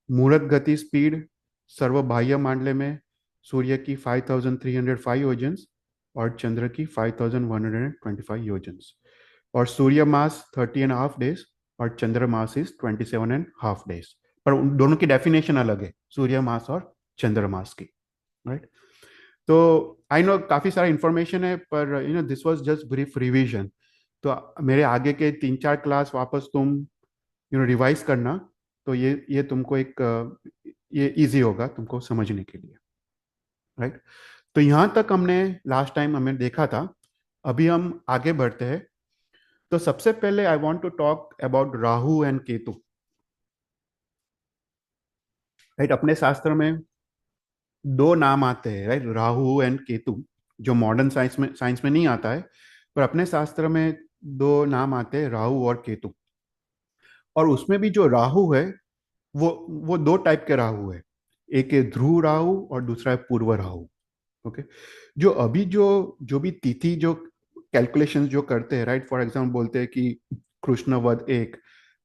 मुहूर्त गति स्पीड सर्व बाह्य मांडले में सूर्य की 5305 योजन्स और चंद्र की 5125 योजन्स, और सूर्य मास 30.5 डेज और चंद्र मास इज 27.5 डेज. पर उन दोनों की डेफिनेशन अलग है, सूर्य मास और चंद्र मास की, राइट. तो आई नो काफी सारा इंफॉर्मेशन है, पर this was just brief revision. तो मेरे आगे के 3-4 क्लास वापस तुम रिवाइज करना, तो ये तुमको ये इजी होगा तुमको समझने के लिए, राइट. तो यहां तक हमने लास्ट टाइम हमें देखा था. अभी हम आगे बढ़ते हैं. तो सबसे पहले I want to talk about Rahu and Ketu, right. अपने शास्त्र में दो नाम आते हैं, राइट, राहु एंड केतु, जो मॉडर्न साइंस में नहीं आता है. पर अपने शास्त्र में दो नाम आते हैं, राहु और केतु। और उसमें भी जो राहु है वो वो दो टाइप के राहु है। एक है ध्रुव राहु और दूसरा है पूर्व राहु। ओके। जो अभी जो जो भी तिथि जो कैलकुलेशंस जो करते हैं, राइट, फॉर एग्जाम्पल बोलते हैं कि कृष्ण वध एक,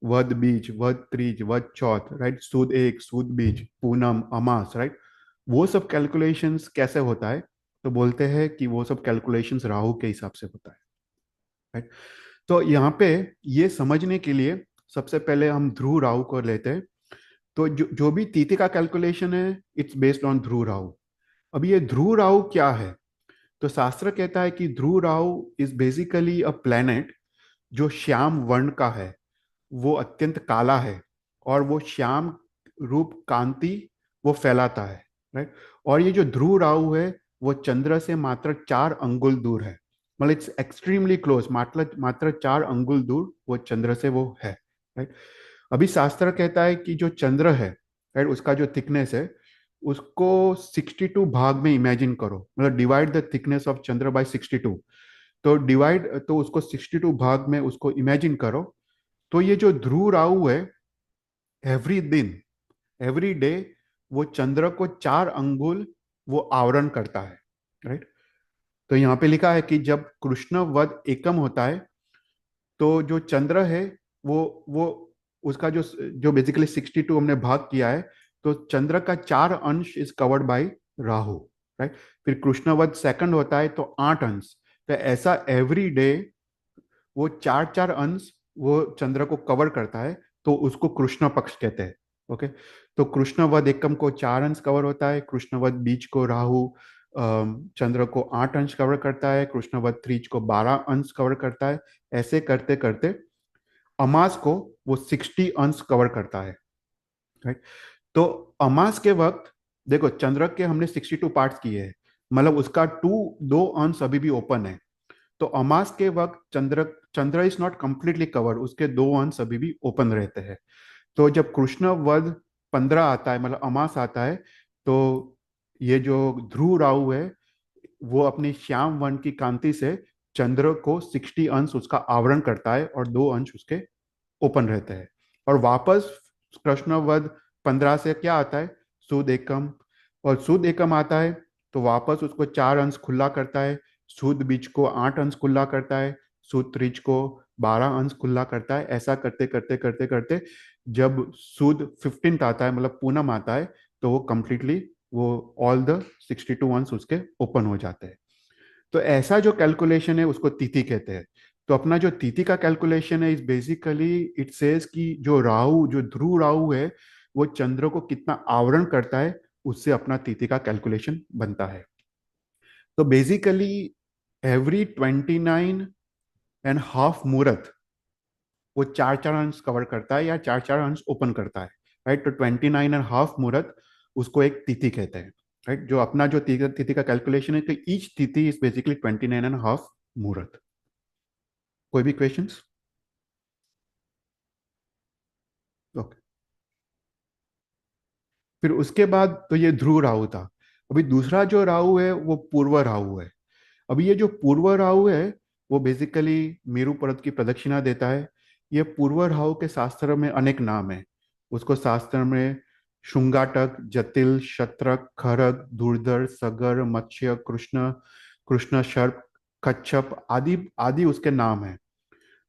वध बीज, वध त्रीज, वध चौथ, राइट, सुद एक, सुद बीज, पूनम, अमास, राइट, वो सब कैलकुलेशंस कैसे होता है? तो बोलते हैं कि वो सब कैलकुलेशंस राहु के हिसाब से होता है, राइट। तो यहाँ पे ये समझने के लिए सबसे पहले हम ध्रुव राहु को लेते हैं। तो जो जो भी तिथि का कैलकुलेशन है, it's based on Dhruv Rahu. अब ये ध्रुव राहु क्या है? तो शास्त्र कहता है कि Dhruv Rahu is basically a planet जो श्याम वर्ण का है, वो अत्यंत काला है, और वो श्याम रूप कांति वो फैलाता है, राइट। और ये जो ध्रुव राहु है वो चंद्र से मात्र 4 अंगुल दूर है, मतलब इट्स एक्सट्रीमली क्लोज, मात्र मात्र 4 अंगुल दूर वो चंद्र से वो है, राइट। अभी शास्त्र कहता है कि जो चंद्र है, राइट, उसका जो थिकनेस है उसको 62 भाग में इमेजिन करो, मतलब divide the thickness of Chandra by 62। तो डिवाइड, तो उसको 62 भाग में उसको इमेजिन करो। तो ये जो ध्रुव राहु है, एवरी दिन, एवरी डे, वो चंद्र को 4 अंगुल वो आवरण करता है, राइट। तो यहाँ पे लिखा है कि जब कृष्ण वध एकम होता है तो जो चंद्र है वो उसका जो जो बेसिकली 62 हमने भाग किया है, तो चंद्र का 4 अंश is covered by Rahu, right. फिर कृष्णवध सेकंड होता है तो 8 अंश। तो ऐसा एवरी डे वो 4 4 अंश वो चंद्र को कवर करता है, तो उसको कृष्ण पक्ष कहते हैं। ओके। तो कृष्णवध एकम को 4 अंश कवर होता है, कृष्णवध बीज को राहु चंद्र को 8 अंश कवर करता है, कृष्णवध त्रीज को 12 अंश कवर करता है। ऐसे करते करते अमास को वो 60 अंश कवर करता है, राइट। तो अमास के वक्त देखो, चंद्र के हमने 62 पार्ट्स किए हैं, मतलब उसका 2 अंश अभी भी ओपन है। तो अमास के वक्त चंद्र चंद्र इज नॉट कंप्लीटली कवर्ड, उसके 2 अंश अभी भी ओपन रहते हैं। तो जब कृष्ण वध 15 आता है, मतलब अमास आता है, तो ये जो ध्रुव राहु है वो अपनी श्याम वर्ण की कांति से चंद्र को 60 अंश उसका आवरण करता है और 2 अंश उसके ओपन रहते हैं। और वापस कृष्ण वध 15 से क्या आता है? सूद एकम। और सूद एकम आता है तो वापस उसको 4 अंश खुला करता है, सूद बीज को 8 अंश खुला करता है, सूद त्रिज को 12 अंश खुला करता है। ऐसा करते करते करते करते जब सूद 15th आता है, मतलब पूनम आता है, तो वो कंप्लीटली वो ऑल द 62 अंश उसके ओपन हो जाते हैं। तो ऐसा जो कैलकुलेशन है उसको तिथि कहते हैं। तो अपना जो तिथि का कैलकुलेशन है इज बेसिकली, इट सेज कि जो राहु, जो ध्रुव राहु है, वो चंद्र को कितना आवरण करता है, उससे अपना तिथि का कैलकुलेशन बनता है। तो बेसिकली एवरी 29.5 मुहूर्त वो 4 4 अंश कवर करता है या 4 4 अंश ओपन करता है, राइट। तो 29.5 मुहूर्त उसको एक तिथि कहते हैं, राइट। जो अपना जो तिथि का कैलकुलेशन है, तो ईच तिथि इज बेसिकली 29.5 मुहूर्त। कोई भी क्वेश्चंस? ओके। फिर उसके बाद तो ये ध्रुव राहु था। अभी दूसरा जो राहु है वो पूर्व राहु है। अभी ये जो पूर्व राहु है वो बेसिकली मेरु पर्वत की प्रदक्षिणा देता है। ये पूर्व राहु के शास्त्र में अनेक नाम है। उसको शास्त्र में शुंगाटक, जटिल, शत्रक, खरग, धुर्धर, सगर, मत्स्य, कृष्ण, कृष्ण सर्प, कच्छप आदि आदि उसके नाम है।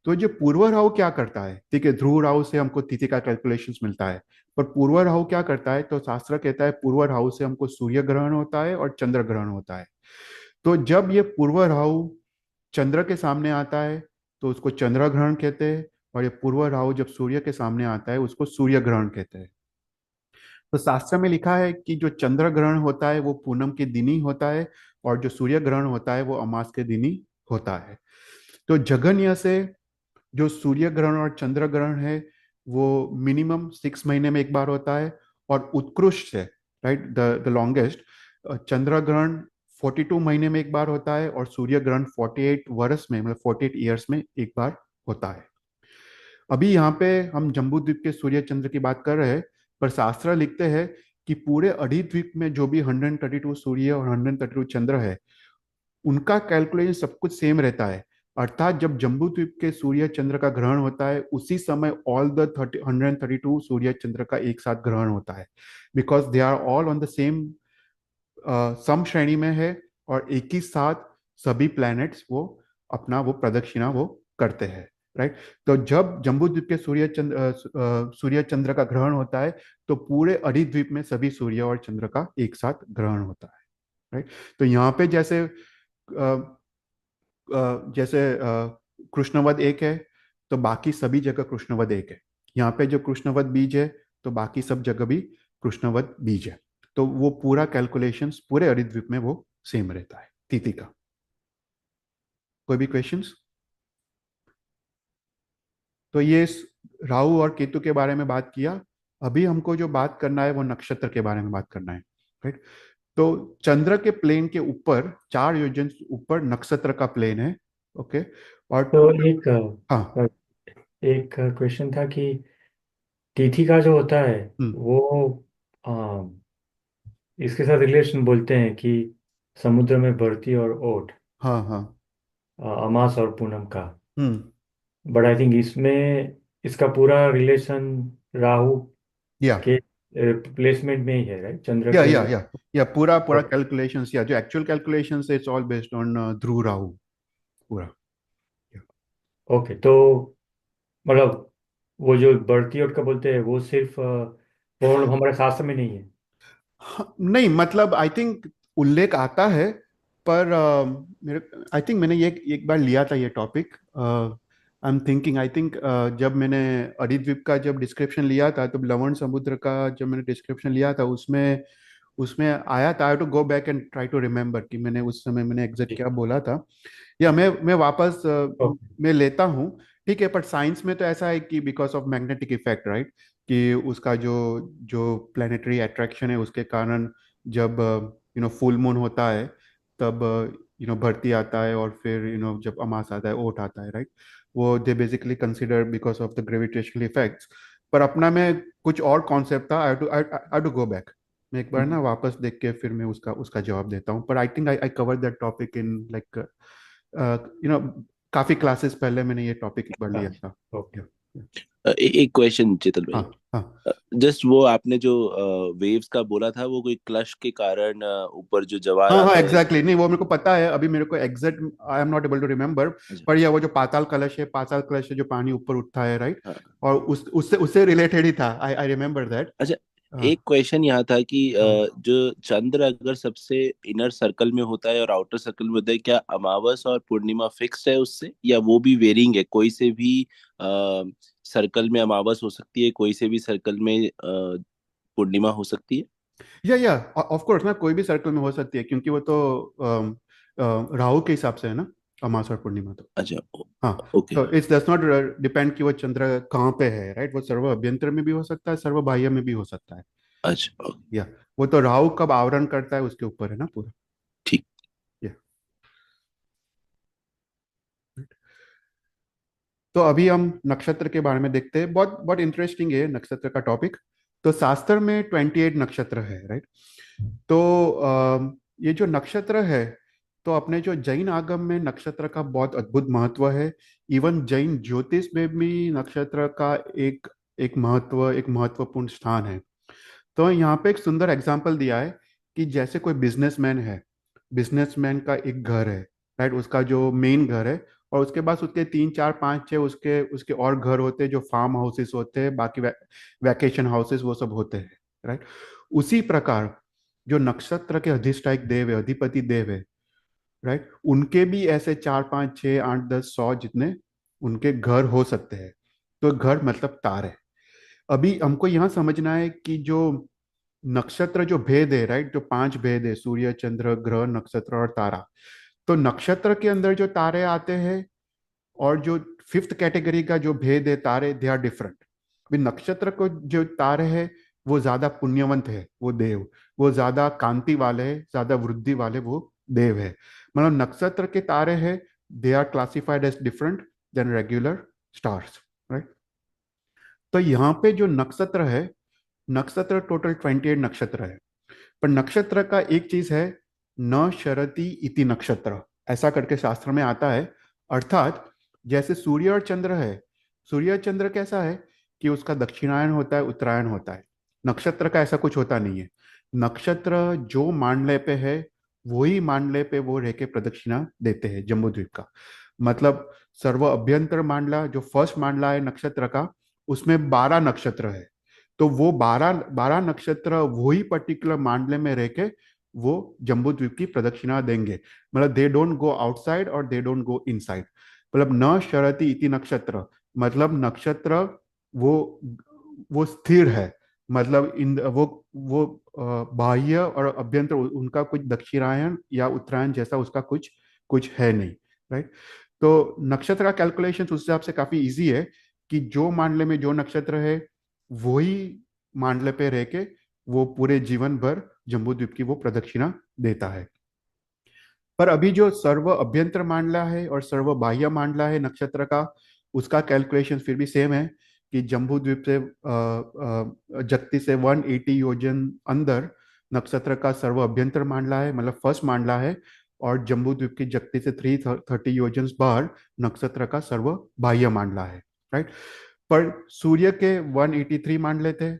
तो जो पूर्व राहु क्या करता है? ठीक है, ध्रुव राहु से हमको तिथि का कैलकुलेशन मिलता है, पर पूर्व राहु क्या करता है? तो शास्त्र कहता है पूर्व राहु से हमको सूर्य ग्रहण होता है और चंद्र ग्रहण होता है। तो जब ये पूर्व राहु चंद्र के सामने आता है तो उसको चंद्र ग्रहण कहते हैं, और ये पूर्व राहु जब सूर्य के सामने आता है उसको सूर्य ग्रहण कहते हैं। तो शास्त्र में लिखा है कि जो चंद्र ग्रहण होता है वो पूनम के दिन ही होता है, और जो सूर्य ग्रहण होता है वो अमास के दिन ही होता है। तो जघन्य से जो सूर्य ग्रहण और चंद्र ग्रहण है वो मिनिमम 6 महीने में एक बार होता है, और उत्कृष्ट से, राइट, द लॉन्गेस्ट चंद्र ग्रहण 42 महीने में एक बार होता है, और सूर्य ग्रहण 48 वर्ष में, मतलब 48 ईयर्स में एक बार होता है। अभी यहाँ पे हम जम्बू द्वीप के सूर्य चंद्र की बात कर रहे हैं, पर शास्त्र लिखते हैं कि पूरे अड़ी द्वीप में जो भी 132 सूर्य और 132 चंद्र है, उनका कैलकुलेशन सब कुछ सेम रहता है। अर्थात जब जम्बू द्वीप के सूर्य चंद्र का ग्रहण होता है उसी समय ऑल द 132 सूर्य चंद्र का एक साथ ग्रहण होता है, because they are all on the same सम श्रेणी में है, और एक ही साथ सभी प्लैनेट्स वो अपना वो प्रदक्षिणा वो करते हैं, राइट। तो जब जम्बू द्वीप के सूर्य चंद्र का ग्रहण होता है तो पूरे अरिद्वीप में सभी सूर्य और चंद्र का एक साथ ग्रहण होता है, राइट। तो यहाँ पे जैसे कृष्णवद एक है तो बाकी सभी जगह कृष्णवद एक है। यहाँ पे जो कृष्णवद बीज है तो बाकी सब जगह भी कृष्णवद बीज है। तो वो पूरा कैलकुलेशंस पूरे हरिद्वीप में वो सेम रहता है तिथि का। कोई भी क्वेश्चंस? तो ये राहु और केतु के बारे में बात किया। अभी हमको जो बात करना है वो नक्षत्र के बारे में बात करना है, राइट। तो चंद्र के प्लेन के ऊपर 4 योजन ऊपर नक्षत्र का प्लेन है, ओके। और तो टोटल, एक हाँ, एक क्वेश्चन था कि तिथि का जो होता है हम्म, वो आ, इसके साथ रिलेशन बोलते हैं कि समुद्र में भरती और ओट, हाँ, हाँ, अमास और पूनम का। हम्म, बट आई थिंक इसमें इसका पूरा रिलेशन राहु या के प्लेसमेंट में ही है, राइट, चंद्र या के। या या या पूरा पूरा कैलकुलेशंस, या जो actual calculations it's all based on Dhruv Rahu पूरा। ओके, तो मतलब वो जो बढ़ती और का बोलते हैं वो सिर्फ वो मतलब हमारे शास्त्र में नहीं है। हाँ, नहीं मतलब आई थिंक उल्लेख आता है, पर मेरे आई थिंक मैंने ये एक बार लिया था ये topic. I am thinking, I think जब मैंने अरिद्वीप का जब डिस्क्रिप्शन लिया था, तो लवण समुद्र का जब मैंने डिस्क्रिप्शन लिया था उसमें उसमें आया था। I to go back and try to remember कि मैंने उस समय मैंने एग्जैक्ट जी। क्या बोला था। या मैं वापस ओके। मैं लेता हूँ, ठीक है। पर साइंस में तो ऐसा है कि because of magnetic effect, right, कि उसका जो जो प्लानिटरी अट्रैक्शन है उसके कारण जब फुल मून होता है तब भरती आता है, और फिर जब अमास आता है ओट आता है, राइट। वो they basically consider because of the gravitational effects. पर अपना में कुछ और कॉन्सेप्ट था। I to go back. मैं एक बार ना वापस देख के फिर मैं उसका उसका जवाब देता हूँ। पर I think I cover that topic in like you know काफी क्लासेस पहले मैंने ये टॉपिक एक बार लिया था। ओके। Yeah, yeah. एक क्वेश्चन चेतन हाँ, भाई। हाँ, जस्ट वो आपने जो वेव्स का बोला था वो कोई क्लश के कारण ऊपर जो ज्वार हाँ, हाँ, आता है एग्जैक्टली। नहीं, वो मेरे को पता है, अभी मेरे को exact I am not able to remember. अच्छा, पर यह वो जो पाताल कलश है जो पानी ऊपर उठता है, राइट। हाँ। और उस उससे उससे रिलेटेड ही था। आई आई रिमेम्बर दैट। अच्छा, हाँ, एक क्वेश्चन यहाँ था कि हाँ, जो चंद्र अगर सबसे इनर सर्कल में होता है और आउटर सर्कल में होता है, क्या अमावस और पूर्णिमा फिक्स्ड है उससे, या वो भी वेरिंग है? कोई से भी सर्कल में अमावस हो सकती है, कोई से भी सर्कल में पूर्णिमा हो सकती है? या ऑफ कोर्स ना, कोई भी सर्कल में हो सकती है, क्योंकि वो तो राहु के हिसाब से है ना, अमास और पूर्णिमा तो। अच्छा, हाँ, ओके। तो इट्स डज नॉट डिपेंड कि वो चंद्र कहाँ पे है, राइट। वो सर्व अभ्यंतर में भी हो सकता है, सर्व बाह्य में भी हो सकता है। अच्छा, या वो तो राहु कब आवरण करता है उसके ऊपर है ना पूरा। ठीक। या तो अभी हम नक्षत्र के बारे में देखते हैं। बहुत बहुत इंटरेस्टिंग है नक्षत्र का टॉपिक। तो शास्त्र में 28 नक्षत्र है, राइट। तो ये जो नक्षत्र है, तो अपने जो जैन आगम में नक्षत्र का बहुत अद्भुत महत्व है। इवन जैन ज्योतिष में भी नक्षत्र का एक एक महत्वपूर्ण स्थान है। तो यहाँ पे एक सुंदर एग्जाम्पल दिया है कि जैसे कोई बिजनेसमैन है, बिजनेसमैन का एक घर है, राइट, उसका जो मेन घर है, और उसके बाद उसके 3 4 5 6 उसके उसके और घर होते हैं जो फार्म हाउसेस होते हैं, बाकी वैकेशन हाउसेस वो सब होते हैं, राइट। उसी प्रकार जो नक्षत्र के अधिष्ठायक देव है, अधिपति देव है, राइट, उनके भी ऐसे 4 5 6 8 10 100 जितने उनके घर हो सकते हैं। तो घर मतलब तारे। अभी हमको यहाँ समझना है कि जो नक्षत्र जो भेद है, राइट, जो 5 भेद है, सूर्य चंद्र ग्रह नक्षत्र और तारा। तो नक्षत्र के अंदर जो तारे आते हैं और जो फिफ्थ कैटेगरी का जो भेद है तारे, दे आर डिफरेंट। भी नक्षत्र को जो तारे है वो ज्यादा पुण्यवंत है, वो देव। वो ज्यादा कांति वाले हैं, ज्यादा वृद्धि वाले वो देव है। मतलब नक्षत्र के तारे हैं, they are classified as different than regular stars, right. तो यहाँ पे जो नक्षत्र है, नक्षत्र टोटल 28 नक्षत्र है। पर नक्षत्र का एक चीज है, न शरति इति नक्षत्र, ऐसा करके शास्त्र में आता है। अर्थात जैसे सूर्य और चंद्र है, सूर्य और चंद्र कैसा है कि उसका दक्षिणायन होता है, उत्तरायण होता है। नक्षत्र का ऐसा कुछ होता नहीं है। नक्षत्र जो मांडले पे है वही मांडले पे वो रह के प्रदक्षिणा देते हैं जम्बूद्वीप का। मतलब सर्व अभ्यंतर मांडला जो फर्स्ट मांडला है नक्षत्र का, उसमें 12 नक्षत्र है। तो वो 12 नक्षत्र वही पर्टिकुलर मांडले में रह के वो जम्बू द्वीप की प्रदक्षिणा देंगे। मतलब दे डोंट गो आउटसाइड और दे डोंट गो इनसाइड। मतलब न शरति इति नक्षत्र, मतलब नक्षत्र वो वो स्थिर है। मतलब इन वो बाह्य और अभ्यंतर उनका कुछ दक्षिणायन या उत्तरायण जैसा उसका कुछ कुछ है नहीं। राइट। तो नक्षत्र का कैलकुलेशन उस हिसाब से काफी इजी है कि जो मांडले में जो नक्षत्र है वही मांडले पे रह के वो पूरे जीवन भर जम्बूद्वीप की वो प्रदक्षिणा देता है। पर अभी जो सर्व अभ्यंतर मांडला है और सर्व बाह्य मांडला है नक्षत्र का, उसका कैलकुलेशन फिर भी सेम है कि जम्बूद्वीप से जगती से 180 योजन अंदर नक्षत्र का सर्व अभ्यंतर मांडला है, मतलब फर्स्ट मांडला है। और जम्बूद्वीप की जगती से 330 योजन बाहर नक्षत्र का सर्व बाह्य मांडला है। राइट। पर सूर्य के 183 मांडले थे,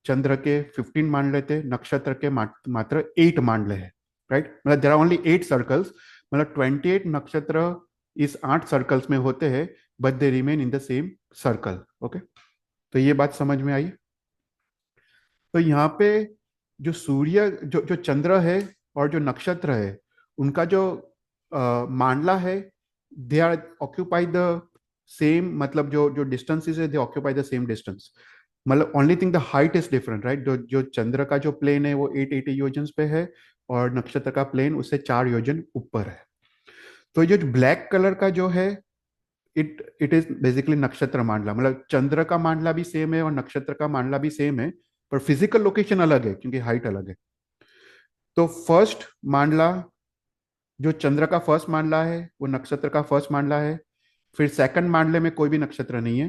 चंद्र के 15 मान लेते, नक्षत्र के मात्र 8 मान ले हैं। राइट। मतलब देर आर ओनली 8 सर्कल्स। मतलब 28 नक्षत्र इस 8 सर्कल्स में होते हैं, but they remain in the same circle. Okay, तो ये बात समझ में आई। तो यहाँ पे जो सूर्य जो जो चंद्र है और जो नक्षत्र है उनका जो मांडला है, they are occupy the same, मतलब जो जो डिस्टेंसेस है they occupy the same distance. मतलब only thing the height is different. Right. जो जो चंद्र का जो प्लेन है वो 880 योजन पे है और नक्षत्र का प्लेन उससे 4 योजन ऊपर है। तो ये जो ब्लैक कलर का जो है इट इट इज बेसिकली नक्षत्र मांडला। मतलब चंद्र का मांडला भी सेम है और नक्षत्र का मांडला भी सेम है, पर फिजिकल लोकेशन अलग है क्योंकि हाइट अलग है। तो फर्स्ट मांडला, जो चंद्र का फर्स्ट मांडला है वो नक्षत्र का फर्स्ट मांडला है। फिर सेकंड मांडले में कोई भी नक्षत्र नहीं है।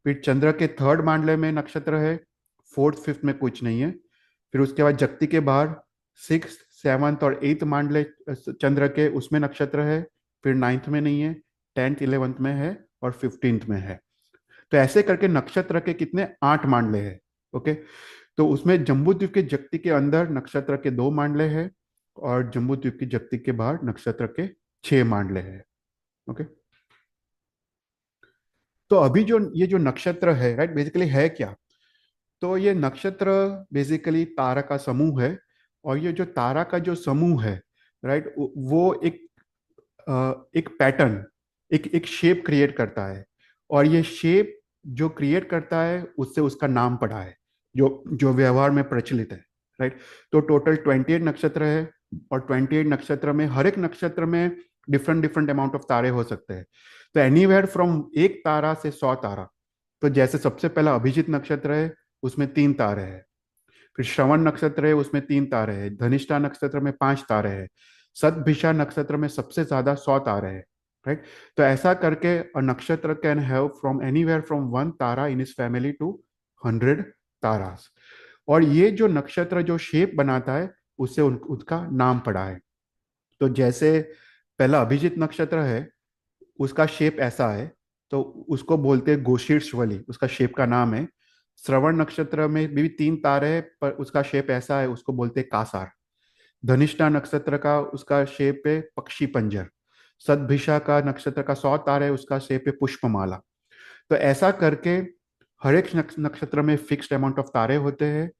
फिर चंद्र के थर्ड मांडले में नक्षत्र है, फोर्थ फिफ्थ में कुछ नहीं है। फिर उसके बाद जगती के बाहर सिक्स सेवंथ और एट्थ मांडले चंद्र के उसमें नक्षत्र है। फिर नाइन्थ में नहीं है, 10th 11th में है और 15th में है। तो ऐसे करके नक्षत्र के कितने 8 मांडले हैं। ओके। तो उसमें जम्बूद्वीप के जगती के अंदर नक्षत्र के 2 मांडले हैं और जम्बूद्वीप की जगती के बाहर नक्षत्र के 6 मांडले हैं। ओके। तो अभी जो ये जो नक्षत्र है, राइट, बेसिकली है क्या? तो ये नक्षत्र बेसिकली तारा का समूह है। और ये जो तारा का जो समूह है, राइट, वो एक पैटर्न, एक एक शेप क्रिएट करता है। और ये शेप जो क्रिएट करता है उससे उसका नाम पड़ा है, जो जो व्यवहार में प्रचलित है। राइट। तो टोटल 28 नक्षत्र है और 28 नक्षत्र में हर एक नक्षत्र में डिफरेंट डिफरेंट अमाउंट ऑफ तारे हो सकते हैं। तो एनीवेयर फ्रॉम एक तारा से 100 तारा। तो जैसे सबसे पहला अभिजीत नक्षत्र है, उसमें 3 तारे हैं। फिर श्रवण नक्षत्र है, उसमें 3 तारे हैं। धनिष्ठा नक्षत्र में 5 तारे हैं। सतभिषा नक्षत्र में सबसे ज्यादा 100 तारे हैं। राइट। तो ऐसा करके अ नक्षत्र can have from anywhere from 1 तारा इन इस फैमिली टू 100 तारास। और ये जो नक्षत्र जो शेप बनाता है उससे उसका नाम पड़ा है। तो जैसे पहला अभिजीत नक्षत्र है, उसका शेप ऐसा है, तो उसको बोलते हैं गोशीर्षवली, उसका शेप का नाम है। श्रवण नक्षत्र में भी 3 तारे हैं पर उसका शेप ऐसा है, उसको बोलते हैं कासार। धनिष्ठा नक्षत्र का उसका शेप है पक्षी पंजर। सतभिषा का नक्षत्र का 100 तारे है, उसका शेप है पुष्पमाला। तो ऐसा करके हर एक नक्षत्र में फिक्स्ड अमाउंट ऑफ तारे होते हैं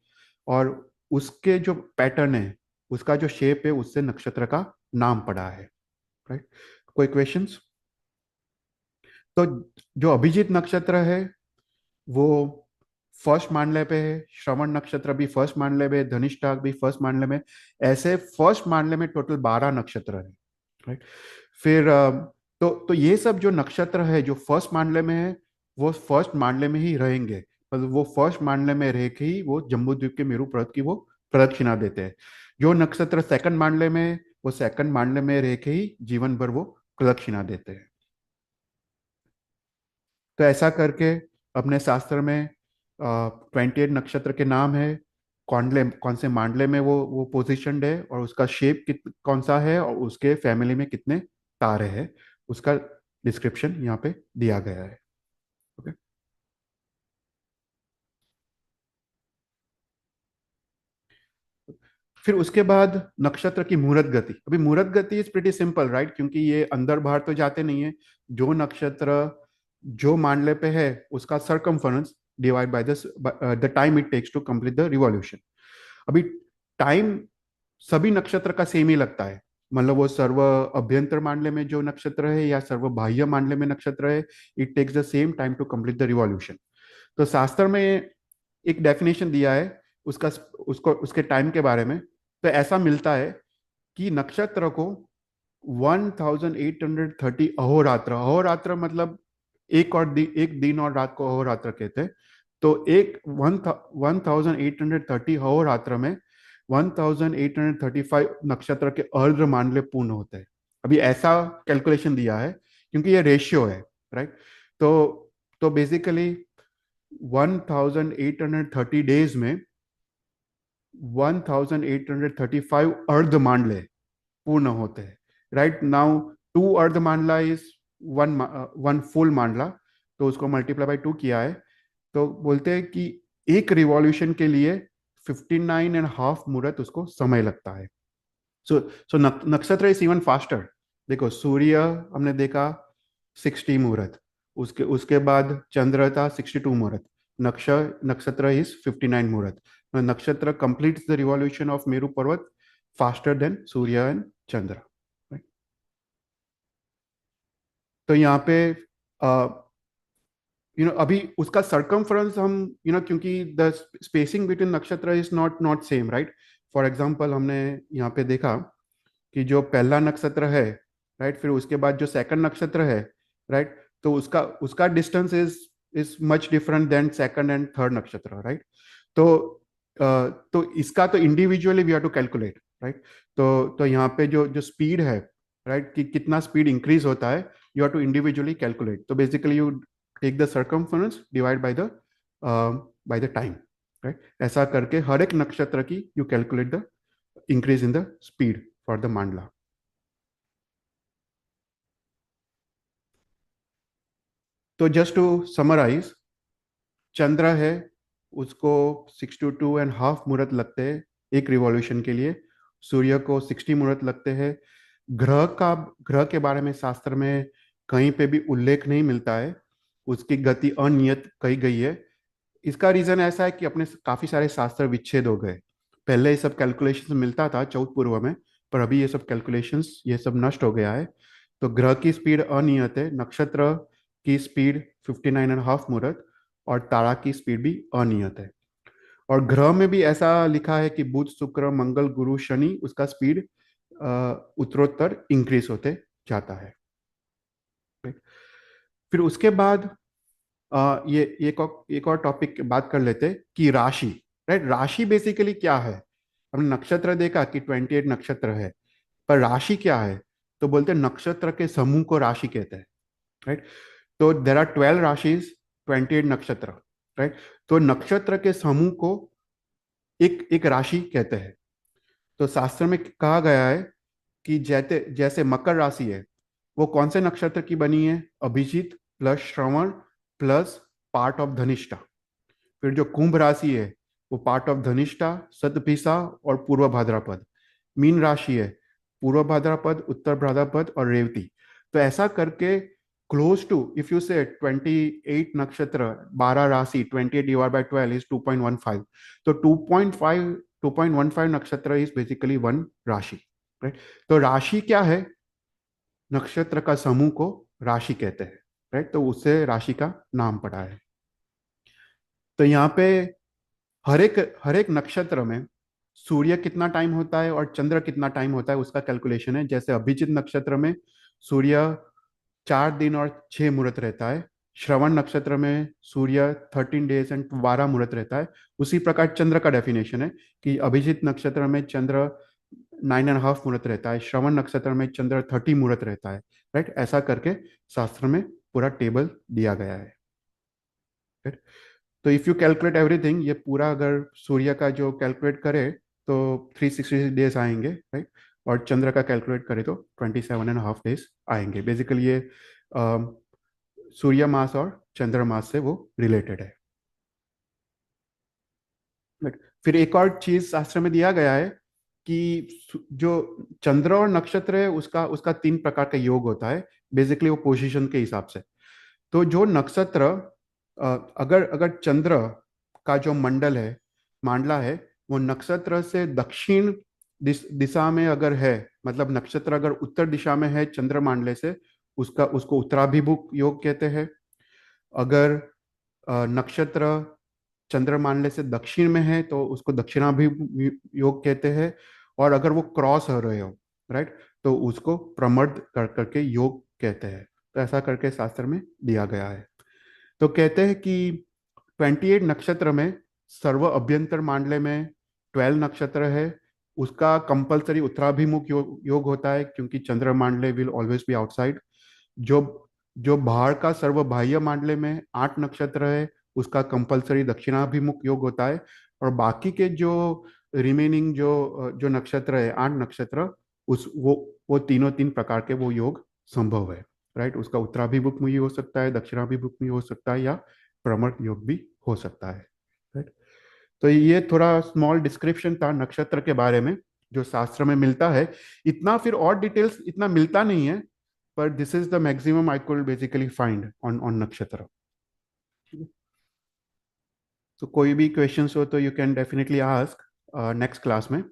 और उसके जो पैटर्न है, उसका जो शेप है, उससे नक्षत्र का नाम पड़ा है। राइट। कोई क्वेश्चंस? तो जो अभिजीत नक्षत्र है वो फर्स्ट मांडले पे है, श्रवण नक्षत्र भी फर्स्ट मांडले में, धनिष्ठा भी फर्स्ट मांडले में। ऐसे फर्स्ट मांडले में टोटल 12 नक्षत्र है। राइट। फिर तो ये सब जो नक्षत्र है जो फर्स्ट मांडले में है वो फर्स्ट मांडले में ही रहेंगे। मतलब वो फर्स्ट मांडले में रह के ही वो जम्बूद्वीप के मेरू पर्वत की वो प्रदक्षिणा देते हैं। जो नक्षत्र सेकंड मांडले में है, वो सेकंड मांडले में रह के ही जीवन भर वो प्रदक्षिणा देते हैं। तो ऐसा करके अपने शास्त्र में 28 नक्षत्र के नाम है, कौन से मांडले में वो पोजिशनड है और उसका शेप कौन सा है और उसके फैमिली में कितने तारे हैं, उसका डिस्क्रिप्शन यहाँ पे दिया गया है। ओके। फिर उसके बाद नक्षत्र की मुहूर्त गति। अभी मुहूर्त गति इज प्रीटी सिंपल राइट, क्योंकि ये अंदर बाहर तो जाते नहीं है। जो नक्षत्र जो मांडले पे है उसका circumference divide by the time it takes to complete the revolution. अभी टाइम सभी नक्षत्र का सेम ही लगता है, मतलब वो सर्व अभ्यंतर मांडले में जो नक्षत्र है या सर्व बाह्य मांडले में नक्षत्र है, it takes the same time to complete the revolution. तो शास्त्र में एक डेफिनेशन दिया है उसका, उसको उसके टाइम के बारे में। तो ऐसा मिलता है कि नक्षत्र को 1830 अहोरात्र, अहोरात्र मतलब एक दिन और रात को अहोरात्र कहते हैं। तो एक 1830 अहोरात्र में 1835 नक्षत्र के अर्ध मांडले पूर्ण होते हैं। अभी ऐसा कैलकुलेशन दिया है क्योंकि ये रेशियो है राइट। तो बेसिकली 1830 डेज में 1835 अर्ध मांडले पूर्ण होते हैं राइट। नाउ टू अर्ध मांडला इज वन फुल मांडला, तो उसको मल्टीप्लाई बाय टू किया है। तो बोलते हैं कि एक रिवॉल्यूशन के लिए 59.5 मुहूर्त उसको समय लगता है। सो नक्षत्र इज इवन फास्टर। देखो सूर्य हमने देखा 60 मुहूर्त, उसके उसके बाद चंद्र था 62 मुहूर्त, नक्षत्र इज 59 मुहूर्त। नक्षत्र completes the revolution of Meru पर्वत फास्टर देन सूर्य एंड चंद्र। तो यहाँ पे अभी उसका सरकमफ्रेंस हम क्योंकि द स्पेसिंग बिटवीन नक्षत्र is not same right. For example हमने यहाँ पे देखा कि जो पहला नक्षत्र है राइट, फिर उसके बाद जो सेकंड नक्षत्र है राइट, तो उसका उसका distance is much different than second and third नक्षत्र राइट। तो तो इसका तो individually we have to calculate right. तो यहाँ पे जो जो स्पीड है राइट, कि कितना स्पीड इंक्रीज होता है, you have to individually calculate. तो basically you take the circumference divide by the time right. ऐसा करके हर एक नक्षत्र की you calculate the increase in the speed for the मांडला। तो जस्ट टू समराइज, चंद्र है उसको 62.5 मुहूर्त लगते हैं एक रिवॉल्यूशन के लिए, सूर्य को 60 मुहूर्त लगते हैं। ग्रह के बारे में शास्त्र में कहीं पे भी उल्लेख नहीं मिलता है, उसकी गति अनियत कही गई है। इसका रीजन ऐसा है कि अपने काफी सारे शास्त्र विच्छेद हो गए। पहले ये सब कैलकुलेशंस मिलता था चौथ पूर्व में, पर अभी ये सब कैलकुलेशंस ये सब नष्ट हो गया है। तो ग्रह की स्पीड अनियत है, नक्षत्र की स्पीड 59.5 मुहूर्त और तारा की स्पीड भी अनियत है। और ग्रह में भी ऐसा लिखा है कि बुध शुक्र मंगल गुरु शनि उसका स्पीड उत्तरोत्तर इंक्रीज होते जाता है। फिर उसके बाद ये एक और टॉपिक की बात कर लेते हैं कि राशि राइट। राशि बेसिकली क्या है, हमने नक्षत्र देखा कि 28 नक्षत्र है, पर राशि क्या है? तो बोलते हैं नक्षत्र के समूह को राशि कहते हैं राइट। तो देर आर 12 राशिज, 28 नक्षत्र राइट। तो नक्षत्र के समूह को एक एक राशि कहते हैं। तो शास्त्र में कहा गया है कि जैसे जैसे मकर राशि है वो कौन से नक्षत्र की बनी है? Abhijit plus Shravan plus part of Dhanishtha. फिर जो कुंभ राशि है वो पार्ट ऑफ धनिष्ठा, शतभिषा और पूर्व भाद्रपद। मीन राशि है पूर्व भाद्रपद, उत्तर भाद्रपद और रेवती। तो ऐसा करके क्लोज टू, इफ यू से 28 नक्षत्र 12 राशि, 28 डिवाइड बाय 12 इज 2.15। तो 2.15 नक्षत्र इज बेसिकली वन राशि राइट। तो राशि क्या है? नक्षत्र का समूह को राशि कहते हैं राइट। तो उससे राशि का नाम पड़ा है। तो यहाँ पे हर एक नक्षत्र में सूर्य कितना टाइम होता है और चंद्र कितना टाइम होता है उसका कैलकुलेशन है। जैसे अभिजित नक्षत्र में सूर्य 4 दिन और 6 मुहूर्त रहता है, श्रवण नक्षत्र में सूर्य 13 डेज एंड 12 मुहूर्त रहता है। उसी प्रकार चंद्र का डेफिनेशन है कि अभिजित नक्षत्र में चंद्र 9.5 मुहूर्त रहता है, श्रवण नक्षत्र में चंद्र 30 मुहूर्त रहता है राइट। ऐसा करके शास्त्र में पूरा टेबल दिया गया है right? तो इफ यू कैलकुलेट एवरीथिंग, ये पूरा अगर सूर्य का जो कैलकुलेट करे तो 360 डेज आएंगे राइट। और चंद्र का कैलकुलेट करे तो 27.5 डेज आएंगे। बेसिकली ये सूर्य मास और चंद्रमास से वो रिलेटेड है। Right. फिर एक और चीज शास्त्र में दिया गया है कि जो चंद्र और नक्षत्र है उसका उसका 3 प्रकार का योग होता है, बेसिकली वो पोजीशन के हिसाब से। तो जो नक्षत्र, अगर अगर चंद्र का जो मंडल है, मांडला है, वो नक्षत्र से दक्षिण दिशा में अगर है, मतलब नक्षत्र अगर उत्तर दिशा में है चंद्र मांडले से, उसका उसको उत्तराभिमुख योग कहते हैं। अगर नक्षत्र चंद्रमांडले से दक्षिण में है तो उसको दक्षिणाभिमुख योग कहते हैं। और अगर वो क्रॉस हो रहे हो, राइट, तो उसको प्रमर्द कर करके योग कहते हैं। तो ऐसा करके शास्त्र में दिया गया है। तो कहते हैं कि 28 नक्षत्र में सर्व अभ्यंतर मांडले में 12 नक्षत्र है, उसका कंपलसरी उत्तराभिमुख योग होता है, क्योंकि चंद्र मांडले विल ऑलवेज बी आउटसाइड। जो जो बाहर का सर्व बाह्य मांडले में 8 नक्षत्र है, उसका कंपलसरी दक्षिणाभिमुख योग होता है। और बाकी के जो रिमेनिंग जो जो नक्षत्र है, 8 नक्षत्र, उस वो तीनों 3 प्रकार के वो योग संभव है, राइट। उसका उत्तराभिमुख भी हो सकता है, दक्षिणाभिमुख भी हो सकता है, या प्रमथ योग भी हो सकता है, राइट। तो ये थोड़ा स्मॉल डिस्क्रिप्शन था नक्षत्र के बारे में जो शास्त्र में मिलता है। इतना फिर और डिटेल्स इतना मिलता नहीं है, पर this is the maximum I could basically find on on नक्षत्र। तो कोई भी क्वेश्चंस हो तो you can definitely ask next class में।